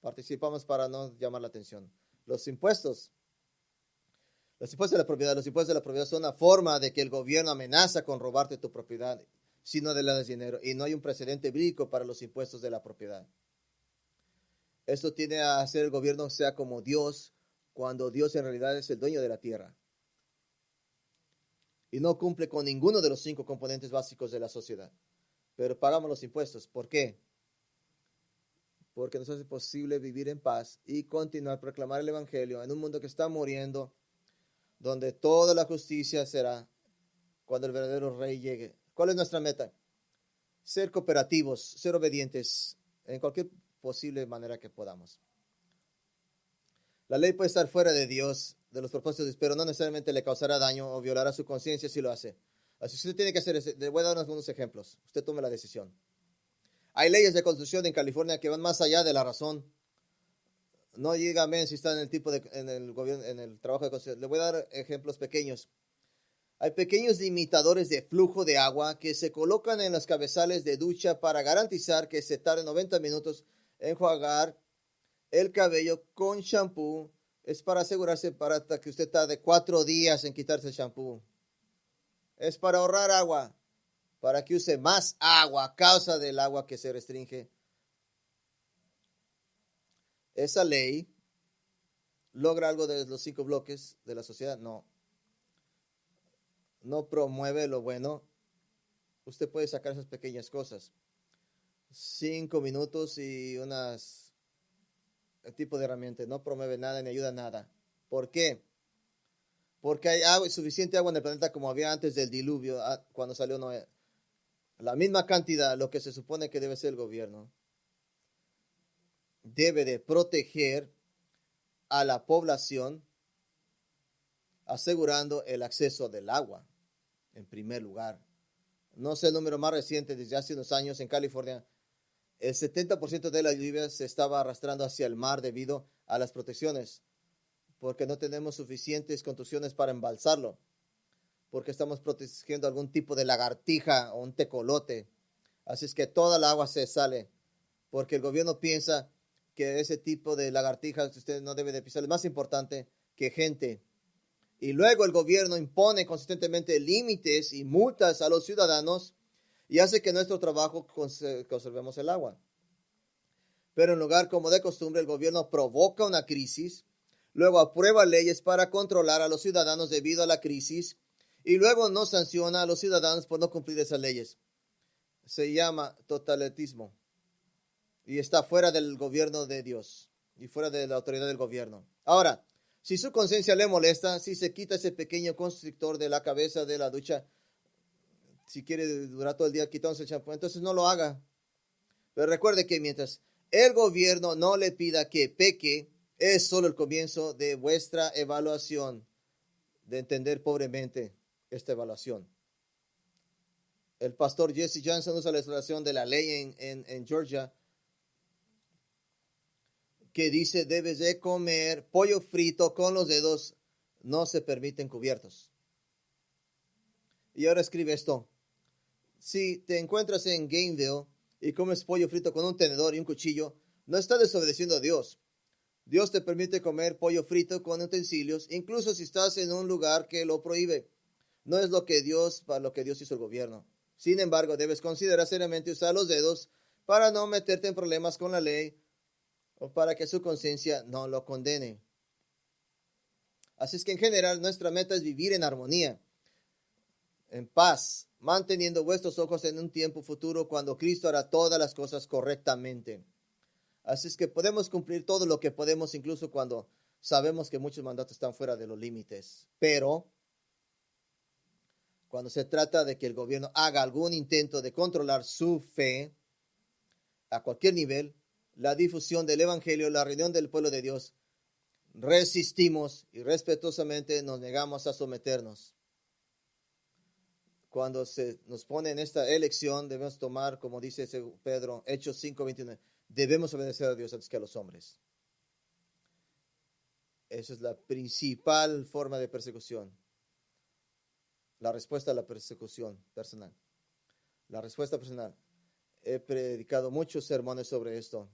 participamos para no llamar la atención. Los impuestos de la propiedad. Los impuestos de la propiedad son una forma de que el gobierno amenaza con robarte tu propiedad si no le das dinero. Y no hay un precedente bíblico para los impuestos de la propiedad. Esto tiene a hacer el gobierno sea como Dios, cuando Dios en realidad es el dueño de la tierra. Y no cumple con ninguno de los 5 componentes básicos de la sociedad. Pero pagamos los impuestos. ¿Por qué? Porque nos hace posible vivir en paz y continuar a proclamar el Evangelio en un mundo que está muriendo, donde toda la justicia será cuando el verdadero rey llegue. ¿Cuál es nuestra meta? Ser cooperativos, ser obedientes en cualquier posible manera que podamos. La ley puede estar fuera de Dios, de los propósitos de Dios, pero no necesariamente le causará daño o violará su conciencia si lo hace. Así que usted tiene que hacer, le voy a dar algunos ejemplos. Usted tome la decisión. Hay leyes de constitución en California que van más allá de la razón. No dígame si está en el tipo de, en el gobierno, en el trabajo de constitución. Le voy a dar ejemplos pequeños. Hay pequeños limitadores de flujo de agua que se colocan en los cabezales de ducha para garantizar que se tarde 90 minutos en enjuagar el cabello con shampoo. Es para asegurarse para que usted tarde 4 días en quitarse el shampoo. Es para ahorrar agua, para que use más agua a causa del agua que se restringe. Esa ley logra algo de los 5 bloques de la sociedad. No promueve lo bueno. Usted puede sacar esas pequeñas cosas. 5 minutos y el tipo de herramienta. No promueve nada ni ayuda a nada. ¿Por qué? Porque hay agua, suficiente agua en el planeta como había antes del diluvio, cuando salió Noé. La misma cantidad, lo que se supone que debe ser el gobierno, debe de proteger a la población, asegurando el acceso del agua, en primer lugar. No sé el número más reciente, desde hace unos años en California, el 70% de la lluvia se estaba arrastrando hacia el mar debido a las protecciones, porque no tenemos suficientes construcciones para embalsarlo, porque estamos protegiendo algún tipo de lagartija o un tecolote. Así es que toda el agua se sale, porque el gobierno piensa que ese tipo de lagartijas usted no debe de pisar. Es más importante que gente. Y luego el gobierno impone consistentemente límites y multas a los ciudadanos y hace que nuestro trabajo conservemos el agua. Pero en lugar, como de costumbre, el gobierno provoca una crisis, luego aprueba leyes para controlar a los ciudadanos debido a la crisis y luego no sanciona a los ciudadanos por no cumplir esas leyes. Se llama totalitarismo y está fuera del gobierno de Dios y fuera de la autoridad del gobierno. Ahora, si su conciencia le molesta, si se quita ese pequeño constrictor de la cabeza de la ducha, si quiere durar todo el día quitándose el champú, entonces no lo haga. Pero recuerde que mientras el gobierno no le pida que peque, es solo el comienzo de vuestra evaluación, de entender pobremente esta evaluación. El pastor Jesse Johnson usa la ilustración de la ley en Georgia que dice debes de comer pollo frito con los dedos, no se permiten cubiertos. Y ahora escribe esto. Si te encuentras en Gainesville y comes pollo frito con un tenedor y un cuchillo, no estás desobedeciendo a Dios. Dios te permite comer pollo frito con utensilios, incluso si estás en un lugar que lo prohíbe. No es para lo que Dios hizo el gobierno. Sin embargo, debes considerar seriamente usar los dedos para no meterte en problemas con la ley o para que su conciencia no lo condene. Así es que en general nuestra meta es vivir en armonía, en paz, manteniendo vuestros ojos en un tiempo futuro cuando Cristo hará todas las cosas correctamente. Así es que podemos cumplir todo lo que podemos, incluso cuando sabemos que muchos mandatos están fuera de los límites. Pero cuando se trata de que el gobierno haga algún intento de controlar su fe a cualquier nivel, la difusión del evangelio, la reunión del pueblo de Dios, resistimos y respetuosamente nos negamos a someternos. Cuando se nos pone en esta elección, debemos tomar, como dice Pedro, Hechos 5:29, debemos obedecer a Dios antes que a los hombres. Esa es la principal forma de persecución. La respuesta a la persecución personal. La respuesta personal. He predicado muchos sermones sobre esto.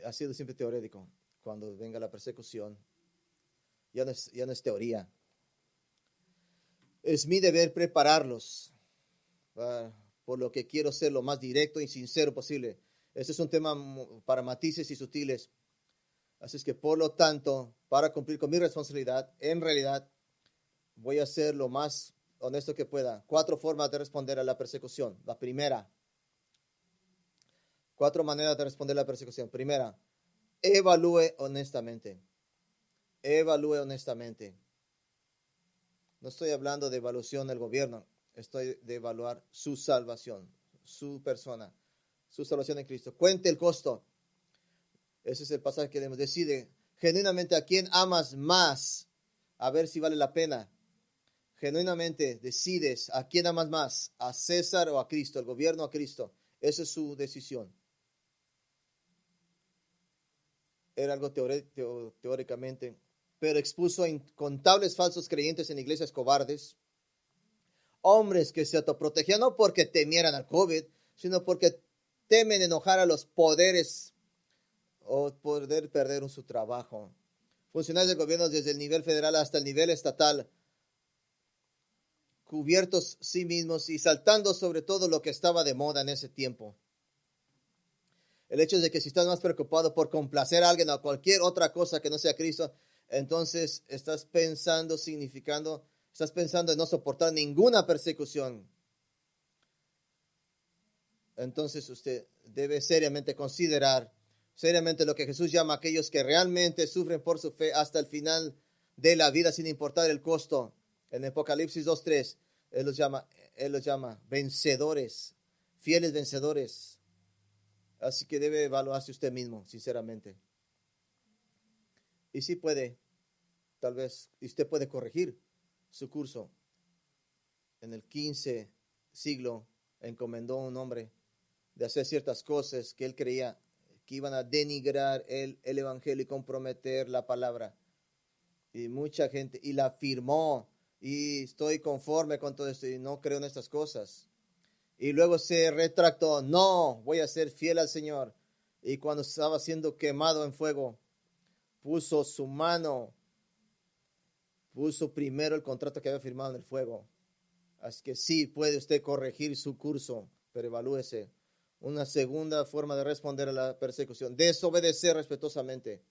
Ha sido siempre teórico. Cuando venga la persecución, ya no es teoría. Es mi deber prepararlos, por lo que quiero ser lo más directo y sincero posible. Este es un tema para matices y sutiles. Así es que, por lo tanto, para cumplir con mi responsabilidad, en realidad, voy a ser lo más honesto que pueda. 4 formas de responder a la persecución. La primera, 4 maneras de responder a la persecución. Primera, evalúe honestamente. Evalúe honestamente. No estoy hablando de evaluación del gobierno. Estoy de evaluar su salvación, su persona, su salvación en Cristo. Cuente el costo. Ese es el pasaje que debemos. Decide genuinamente a quién amas más, a ver si vale la pena. Genuinamente decides a quién amas más, a César o a Cristo, el gobierno o a Cristo. Esa es su decisión. Era algo teóricamente, pero expuso a incontables falsos creyentes en iglesias cobardes, hombres que se autoprotegían no porque temieran al COVID, sino porque temen enojar a los poderes o poder perder su trabajo. Funcionarios del gobierno desde el nivel federal hasta el nivel estatal, cubiertos sí mismos y saltando sobre todo lo que estaba de moda en ese tiempo. El hecho es de que si estás más preocupado por complacer a alguien o cualquier otra cosa que no sea Cristo, entonces estás pensando en no soportar ninguna persecución. Entonces usted debe seriamente considerar lo que Jesús llama a aquellos que realmente sufren por su fe hasta el final de la vida sin importar el costo. En Apocalipsis 2:3, Él los llama vencedores, fieles vencedores. Así que debe evaluarse usted mismo, sinceramente. Y si puede, tal vez, usted puede corregir su curso. En el 15 siglo encomendó a un hombre de hacer ciertas cosas que él creía que iban a denigrar el evangelio y comprometer la palabra. Y mucha gente, y la afirmó, y estoy conforme con todo esto, y no creo en estas cosas. Y luego se retractó, no, voy a ser fiel al Señor. Y cuando estaba siendo quemado en fuego, puso su mano, puso primero el contrato que había firmado en el fuego. Así que sí, puede usted corregir su curso, pero evalúese. Una segunda forma de responder a la persecución, desobedecer respetuosamente.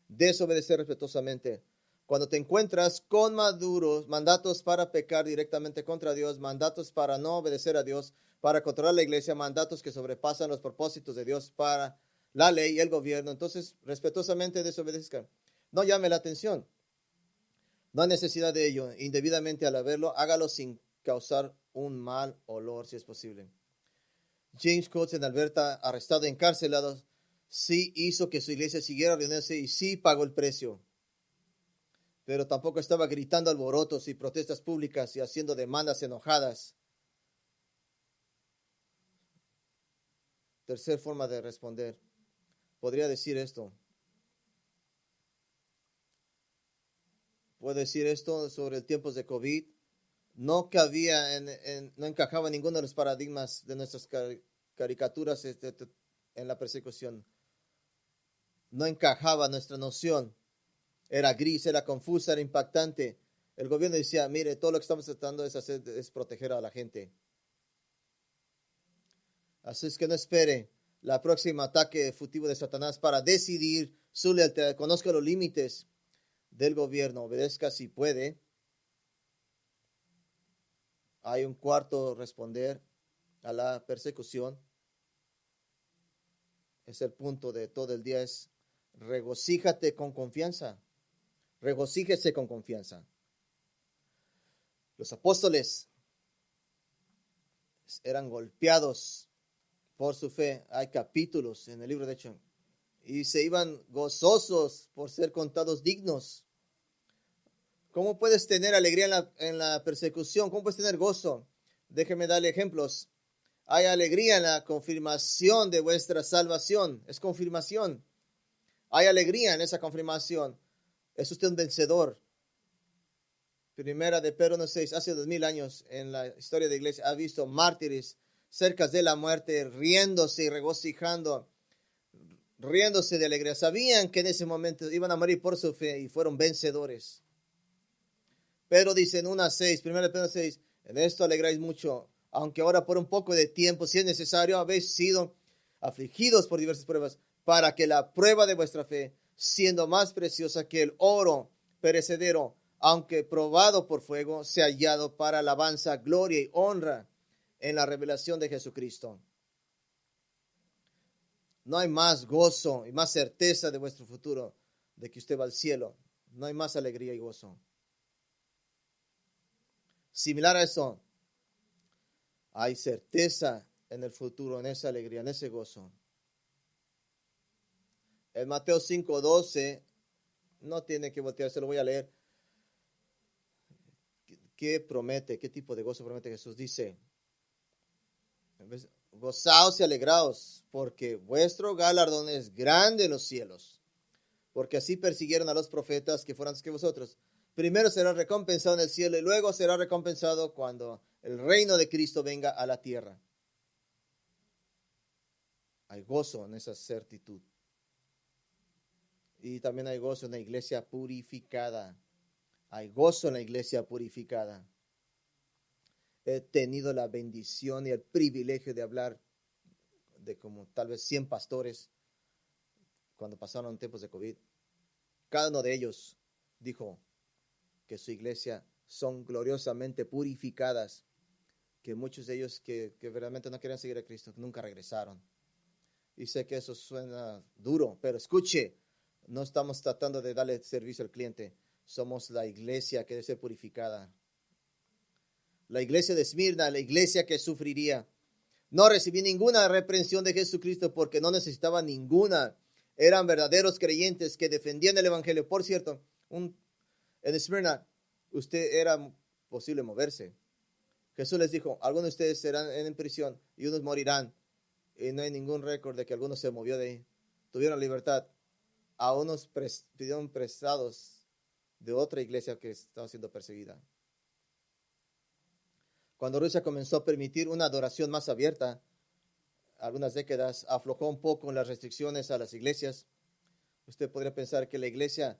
Desobedecer respetuosamente. Cuando te encuentras con mandatos para pecar directamente contra Dios, mandatos para no obedecer a Dios, para controlar la iglesia, mandatos que sobrepasan los propósitos de Dios para la ley y el gobierno, entonces respetuosamente desobedezcan. No llame la atención. No hay necesidad de ello. Indebidamente al haberlo, hágalo sin causar un mal olor si es posible. James Coates en Alberta, arrestado y encarcelado, sí hizo que su iglesia siguiera reuniéndose y sí pagó el precio. Pero tampoco estaba gritando alborotos y protestas públicas y haciendo demandas enojadas. Tercera forma de responder. Podría decir esto. Puedo decir esto sobre el tiempos de COVID. No cabía, no encajaba en ninguno de los paradigmas de nuestras caricaturas en la persecución. No encajaba nuestra noción. Era gris, era confusa, era impactante. El gobierno decía, mire, todo lo que estamos tratando es proteger a la gente. Así es que no espere la próxima ataque furtivo de Satanás para decidir su lealtad. Conozca los límites del gobierno, obedezca si puede. Hay un cuarto responder a la persecución. Es el punto de todo el día, es regocíjate con confianza. Regocíjese con confianza. Los apóstoles eran golpeados por su fe. Hay capítulos en el libro de Hechos. Y se iban gozosos por ser contados dignos. ¿Cómo puedes tener alegría en la persecución? ¿Cómo puedes tener gozo? Déjeme darle ejemplos. Hay alegría en la confirmación de vuestra salvación. Es confirmación. Hay alegría en esa confirmación. Es usted un vencedor. Primera de Pedro 1:6. Hace 2000 años en la historia de la iglesia ha visto mártires cerca de la muerte, riéndose y regocijando, riéndose de alegría. Sabían que en ese momento iban a morir por su fe y fueron vencedores. Pedro dice en 1:6, 1 Pedro 6, en esto alegráis mucho, aunque ahora por un poco de tiempo, si es necesario, habéis sido afligidos por diversas pruebas, para que la prueba de vuestra fe, siendo más preciosa que el oro perecedero, aunque probado por fuego, sea hallado para alabanza, gloria y honra en la revelación de Jesucristo. No hay más gozo y más certeza de vuestro futuro, de que usted va al cielo. No hay más alegría y gozo. Similar a eso, hay certeza en el futuro, en esa alegría, en ese gozo. En Mateo 5:12, no tiene que voltear, se lo voy a leer. ¿Qué promete? ¿Qué tipo de gozo promete Jesús? Dice, gozaos y alegraos, porque vuestro galardón es grande en los cielos, porque así persiguieron a los profetas que fueron antes que vosotros. Primero será recompensado en el cielo y luego será recompensado cuando el reino de Cristo venga a la tierra. Hay gozo en esa certitud. Y también hay gozo en la iglesia purificada. Hay gozo en la iglesia purificada. He tenido la bendición y el privilegio de hablar de como tal vez 100 pastores cuando pasaron tiempos de COVID. Cada uno de ellos dijo que su iglesia son gloriosamente purificadas, que muchos de ellos que verdaderamente no querían seguir a Cristo nunca regresaron. Y sé que eso suena duro, pero escuche, no estamos tratando de darle servicio al cliente. Somos la iglesia que debe ser purificada. La iglesia de Esmirna, la iglesia que sufriría. No recibí ninguna reprensión de Jesucristo porque no necesitaba ninguna. Eran verdaderos creyentes que defendían el evangelio. Por cierto, en Esmirna, usted era posible moverse. Jesús les dijo, algunos de ustedes serán en prisión y unos morirán. Y no hay ningún récord de que alguno se movió de ahí. Tuvieron libertad. A unos pidieron prestados de otra iglesia que estaba siendo perseguida. Cuando Rusia comenzó a permitir una adoración más abierta, algunas décadas, aflojó un poco las restricciones a las iglesias. Usted podría pensar que la iglesia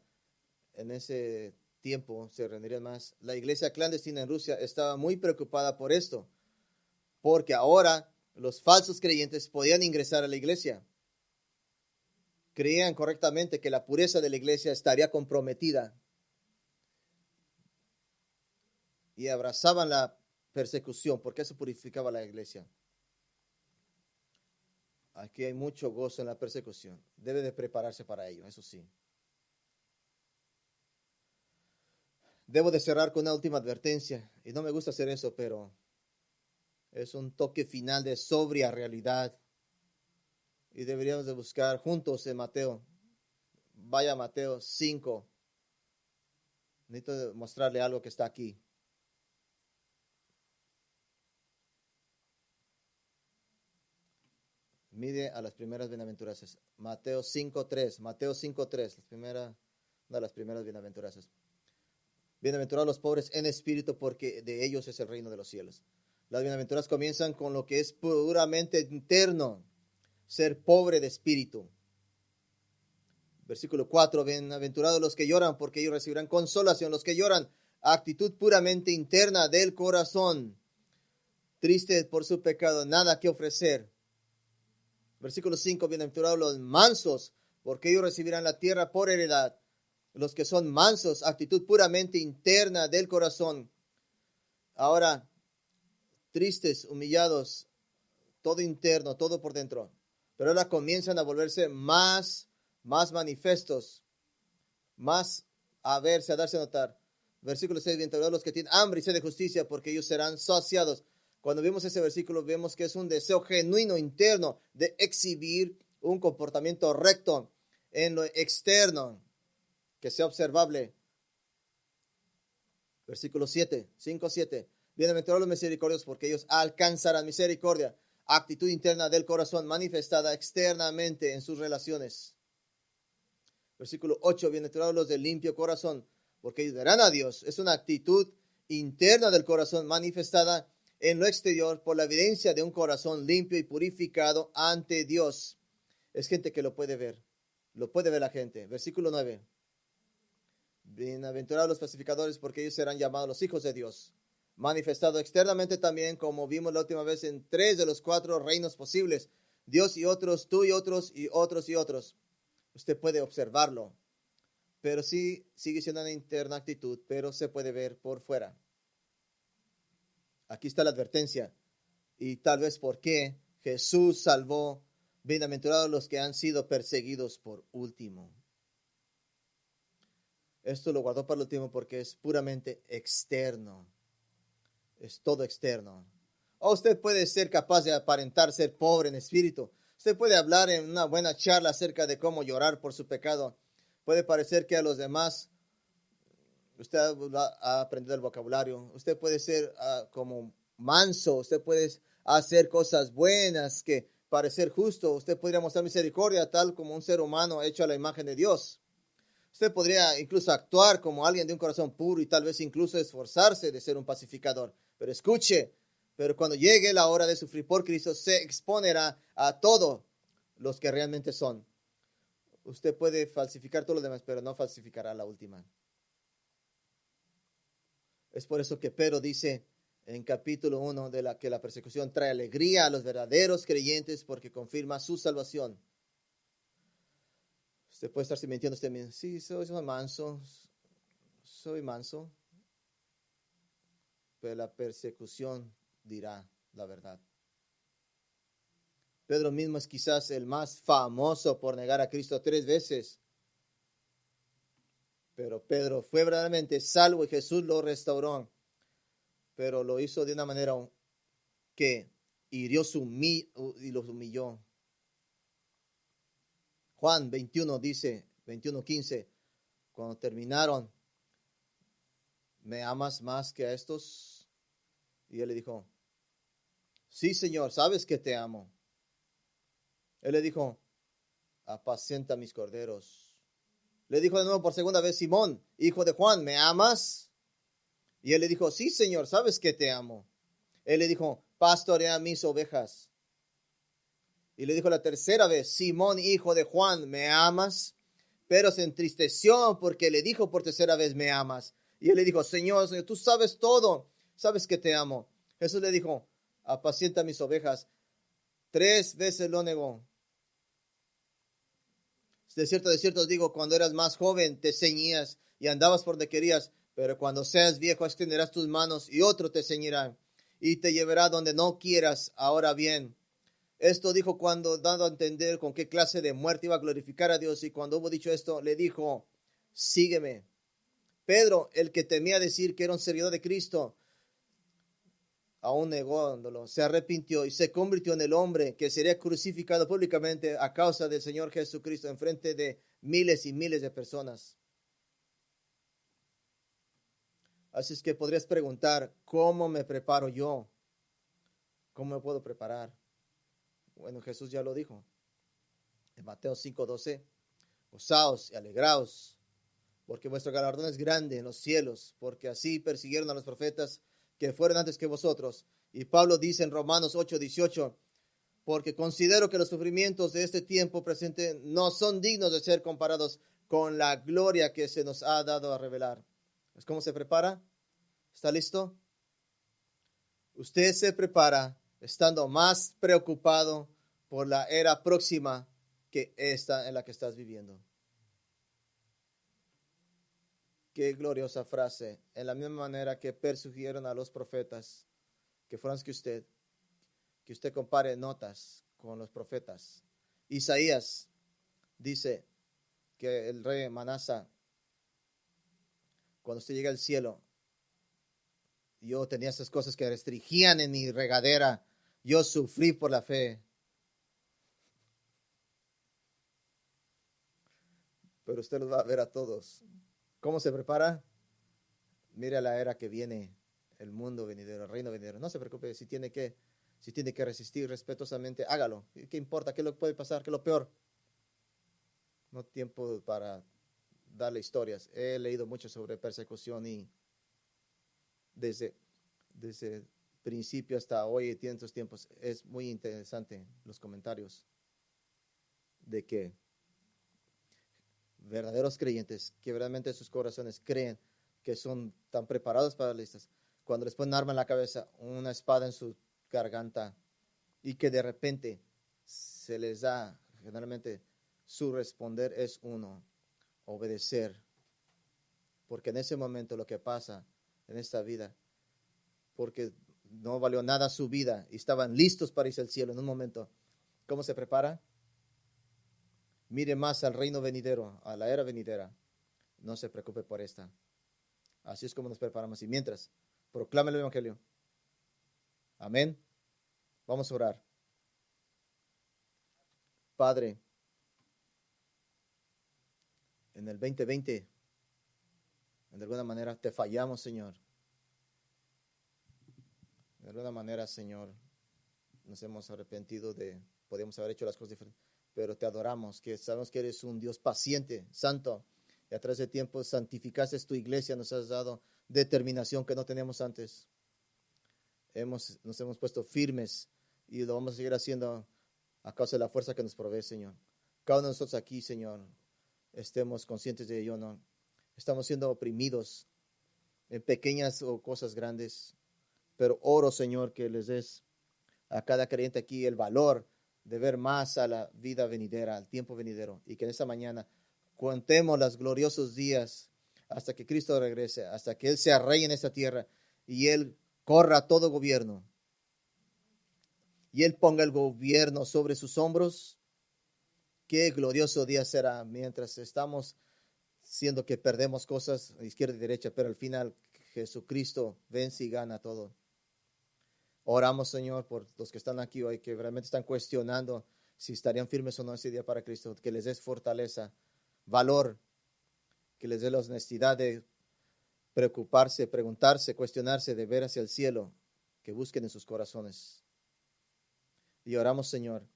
en ese tiempo se rendiría más. La iglesia clandestina en Rusia estaba muy preocupada por esto, porque ahora los falsos creyentes podían ingresar a la iglesia. Creían correctamente que la pureza de la iglesia estaría comprometida y abrazaban la persecución porque eso purificaba la iglesia. Aquí hay mucho gozo en la persecución. Debe de prepararse para ello, eso sí. Debo de cerrar con una última advertencia y no me gusta hacer eso, pero es un toque final de sobria realidad y deberíamos de buscar juntos en Mateo. Vaya a Mateo 5. Necesito mostrarle algo que está aquí. Mide a las primeras bienaventuranzas. Mateo 5:3. Mateo 5:3. Una de las primeras bienaventuranzas. Bienaventurados los pobres en espíritu, porque de ellos es el reino de los cielos. Las bienaventuranzas comienzan con lo que es puramente interno. Ser pobre de espíritu. Versículo 4. Bienaventurados los que lloran, porque ellos recibirán consolación. Los que lloran, actitud puramente interna del corazón. Triste por su pecado, nada que ofrecer. Versículo 5, bienaventurados los mansos, porque ellos recibirán la tierra por heredad. Los que son mansos, actitud puramente interna del corazón. Ahora, tristes, humillados, todo interno, todo por dentro. Pero ahora comienzan a volverse más manifestos, más a verse, a darse a notar. Versículo 6, bienaventurados los que tienen hambre y sed de justicia, porque ellos serán saciados. Cuando vemos ese versículo, vemos que es un deseo genuino, interno, de exhibir un comportamiento recto en lo externo, que sea observable. Versículo 7, 5, 7. Bienaventurados los misericordiosos, porque ellos alcanzarán misericordia. Actitud interna del corazón manifestada externamente en sus relaciones. Versículo 8. Bienaventurados los de limpio corazón, porque ellos verán a Dios. Es una actitud interna del corazón manifestada en lo exterior por la evidencia de un corazón limpio y purificado ante Dios. Es gente que lo puede ver la gente. Versículo 9. Bienaventurados los pacificadores, porque ellos serán llamados los hijos de Dios. Manifestado externamente también, como vimos la última vez, en 3 de los 4 reinos posibles. Dios y otros, tú y otros y otros y otros. Usted puede observarlo, pero sí sigue siendo una interna actitud, pero se puede ver por fuera. Aquí está la advertencia y tal vez por qué Jesús salvó, bienaventurados los que han sido perseguidos por último. Esto lo guardó para el último porque es puramente externo. Es todo externo. O usted puede ser capaz de aparentar ser pobre en espíritu. Usted puede hablar en una buena charla acerca de cómo llorar por su pecado. Puede parecer que a los demás usted ha aprendido el vocabulario. Usted puede ser como manso. Usted puede hacer cosas buenas que parecer justo. Usted podría mostrar misericordia tal como un ser humano hecho a la imagen de Dios. Usted podría incluso actuar como alguien de un corazón puro y tal vez incluso esforzarse de ser un pacificador. Pero escuche, pero cuando llegue la hora de sufrir por Cristo, se exponerá a todos los que realmente son. Usted puede falsificar todo lo demás, pero no falsificará la última. Es por eso que Pedro dice en capítulo 1 que la persecución trae alegría a los verdaderos creyentes porque confirma su salvación. Usted puede estarse mintiendo usted mismo. Sí, soy manso. Soy manso. Pero la persecución dirá la verdad. Pedro mismo es quizás el más famoso por negar a Cristo 3 veces. Pero Pedro fue verdaderamente salvo y Jesús lo restauró. Pero lo hizo de una manera que hirió y los humilló. Juan 21 dice, 21:15, cuando terminaron, ¿me amas más que a estos? Y él le dijo, sí, Señor, sabes que te amo. Él le dijo, apacienta mis corderos. Le dijo de nuevo por segunda vez, Simón, hijo de Juan, ¿me amas? Y él le dijo, sí, Señor, sabes que te amo. Él le dijo, pastorea mis ovejas. Y le dijo la tercera vez, Simón, hijo de Juan, ¿me amas? Pero se entristeció porque le dijo por tercera vez, ¿me amas? Y él le dijo, Señor, tú sabes todo, sabes que te amo. Jesús le dijo, apacienta mis ovejas. 3 veces lo negó. De cierto os digo, cuando eras más joven te ceñías y andabas por donde querías, pero cuando seas viejo extenderás tus manos y otro te ceñirá y te llevará donde no quieras. Ahora bien, esto dijo cuando dando a entender con qué clase de muerte iba a glorificar a Dios, y cuando hubo dicho esto, le dijo, sígueme. Pedro, el que temía decir que era un servidor de Cristo, aún negándolo, se arrepintió y se convirtió en el hombre que sería crucificado públicamente a causa del Señor Jesucristo en frente de miles y miles de personas. Así es que podrías preguntar, ¿cómo me preparo yo? ¿Cómo me puedo preparar? Bueno, Jesús ya lo dijo. En Mateo 5:12, gozaos y alegraos, porque vuestro galardón es grande en los cielos, porque así persiguieron a los profetas que fueron antes que vosotros. Y Pablo dice en Romanos 8:18, porque considero que los sufrimientos de este tiempo presente no son dignos de ser comparados con la gloria que se nos ha dado a revelar. ¿Es cómo se prepara? ¿Está listo? Usted se prepara estando más preocupado por la era próxima que esta en la que estás viviendo. Qué gloriosa frase. En la misma manera que persiguieron a los profetas, que fueron que usted compare notas con los profetas. Isaías dice que el rey Manasa, cuando usted llega al cielo, yo tenía esas cosas que restringían en mi regadera, yo sufrí por la fe. Pero usted los va a ver a todos. ¿Cómo se prepara? Mire la era que viene, el mundo venidero, el reino venidero. No se preocupe si tiene que resistir respetuosamente, hágalo. ¿Qué importa? ¿Qué le puede pasar? ¿Qué es lo peor? No tiempo para darle historias. He leído mucho sobre persecución y desde principio hasta hoy, en estos tiempos, es muy interesante los comentarios de que verdaderos creyentes, que verdaderamente sus corazones creen que son tan preparados para listas, cuando les ponen un arma en la cabeza, una espada en su garganta, y que de repente se les da, generalmente su responder es uno, obedecer. Porque en ese momento lo que pasa en esta vida, porque no valió nada su vida y estaban listos para irse al cielo en un momento, ¿cómo se prepara? Mire más al reino venidero, a la era venidera. No se preocupe por esta. Así es como nos preparamos. Y mientras, proclame el evangelio. Amén. Vamos a orar. Padre, en el 2020, de alguna manera te fallamos, Señor. De alguna manera, Señor, nos hemos arrepentido podríamos haber hecho las cosas diferentes, pero te adoramos, que sabemos que eres un Dios paciente, santo, y a través de tiempo santificaste tu iglesia, nos has dado determinación que no teníamos antes. Nos hemos puesto firmes y lo vamos a seguir haciendo a causa de la fuerza que nos provee, Señor. Cada uno de nosotros aquí, Señor, estemos conscientes de ello, ¿no? Estamos siendo oprimidos en pequeñas o cosas grandes, pero oro, Señor, que les des a cada creyente aquí el valor de ver más a la vida venidera, al tiempo venidero, y que en esta mañana contemos los gloriosos días hasta que Cristo regrese, hasta que Él sea rey en esta tierra y Él corra todo gobierno y Él ponga el gobierno sobre sus hombros. Qué glorioso día será mientras estamos siendo que perdemos cosas a izquierda y derecha, pero al final Jesucristo vence y gana todo. Oramos, Señor, por los que están aquí hoy, que realmente están cuestionando si estarían firmes o no ese día para Cristo, que les des fortaleza, valor, que les dé la honestidad de preocuparse, preguntarse, cuestionarse, de ver hacia el cielo, que busquen en sus corazones. Y oramos, Señor,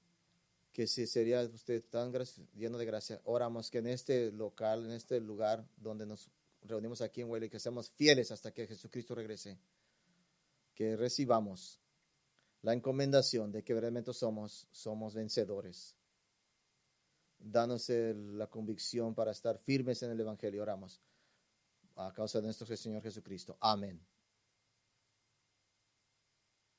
que si sería usted tan lleno de gracia, oramos que en este local, en este lugar donde nos reunimos aquí en Huele, que seamos fieles hasta que Jesucristo regrese, que recibamos la encomendación de que realmente somos vencedores. Danos la convicción para estar firmes en el Evangelio. Oramos a causa de nuestro Señor Jesucristo. Amén.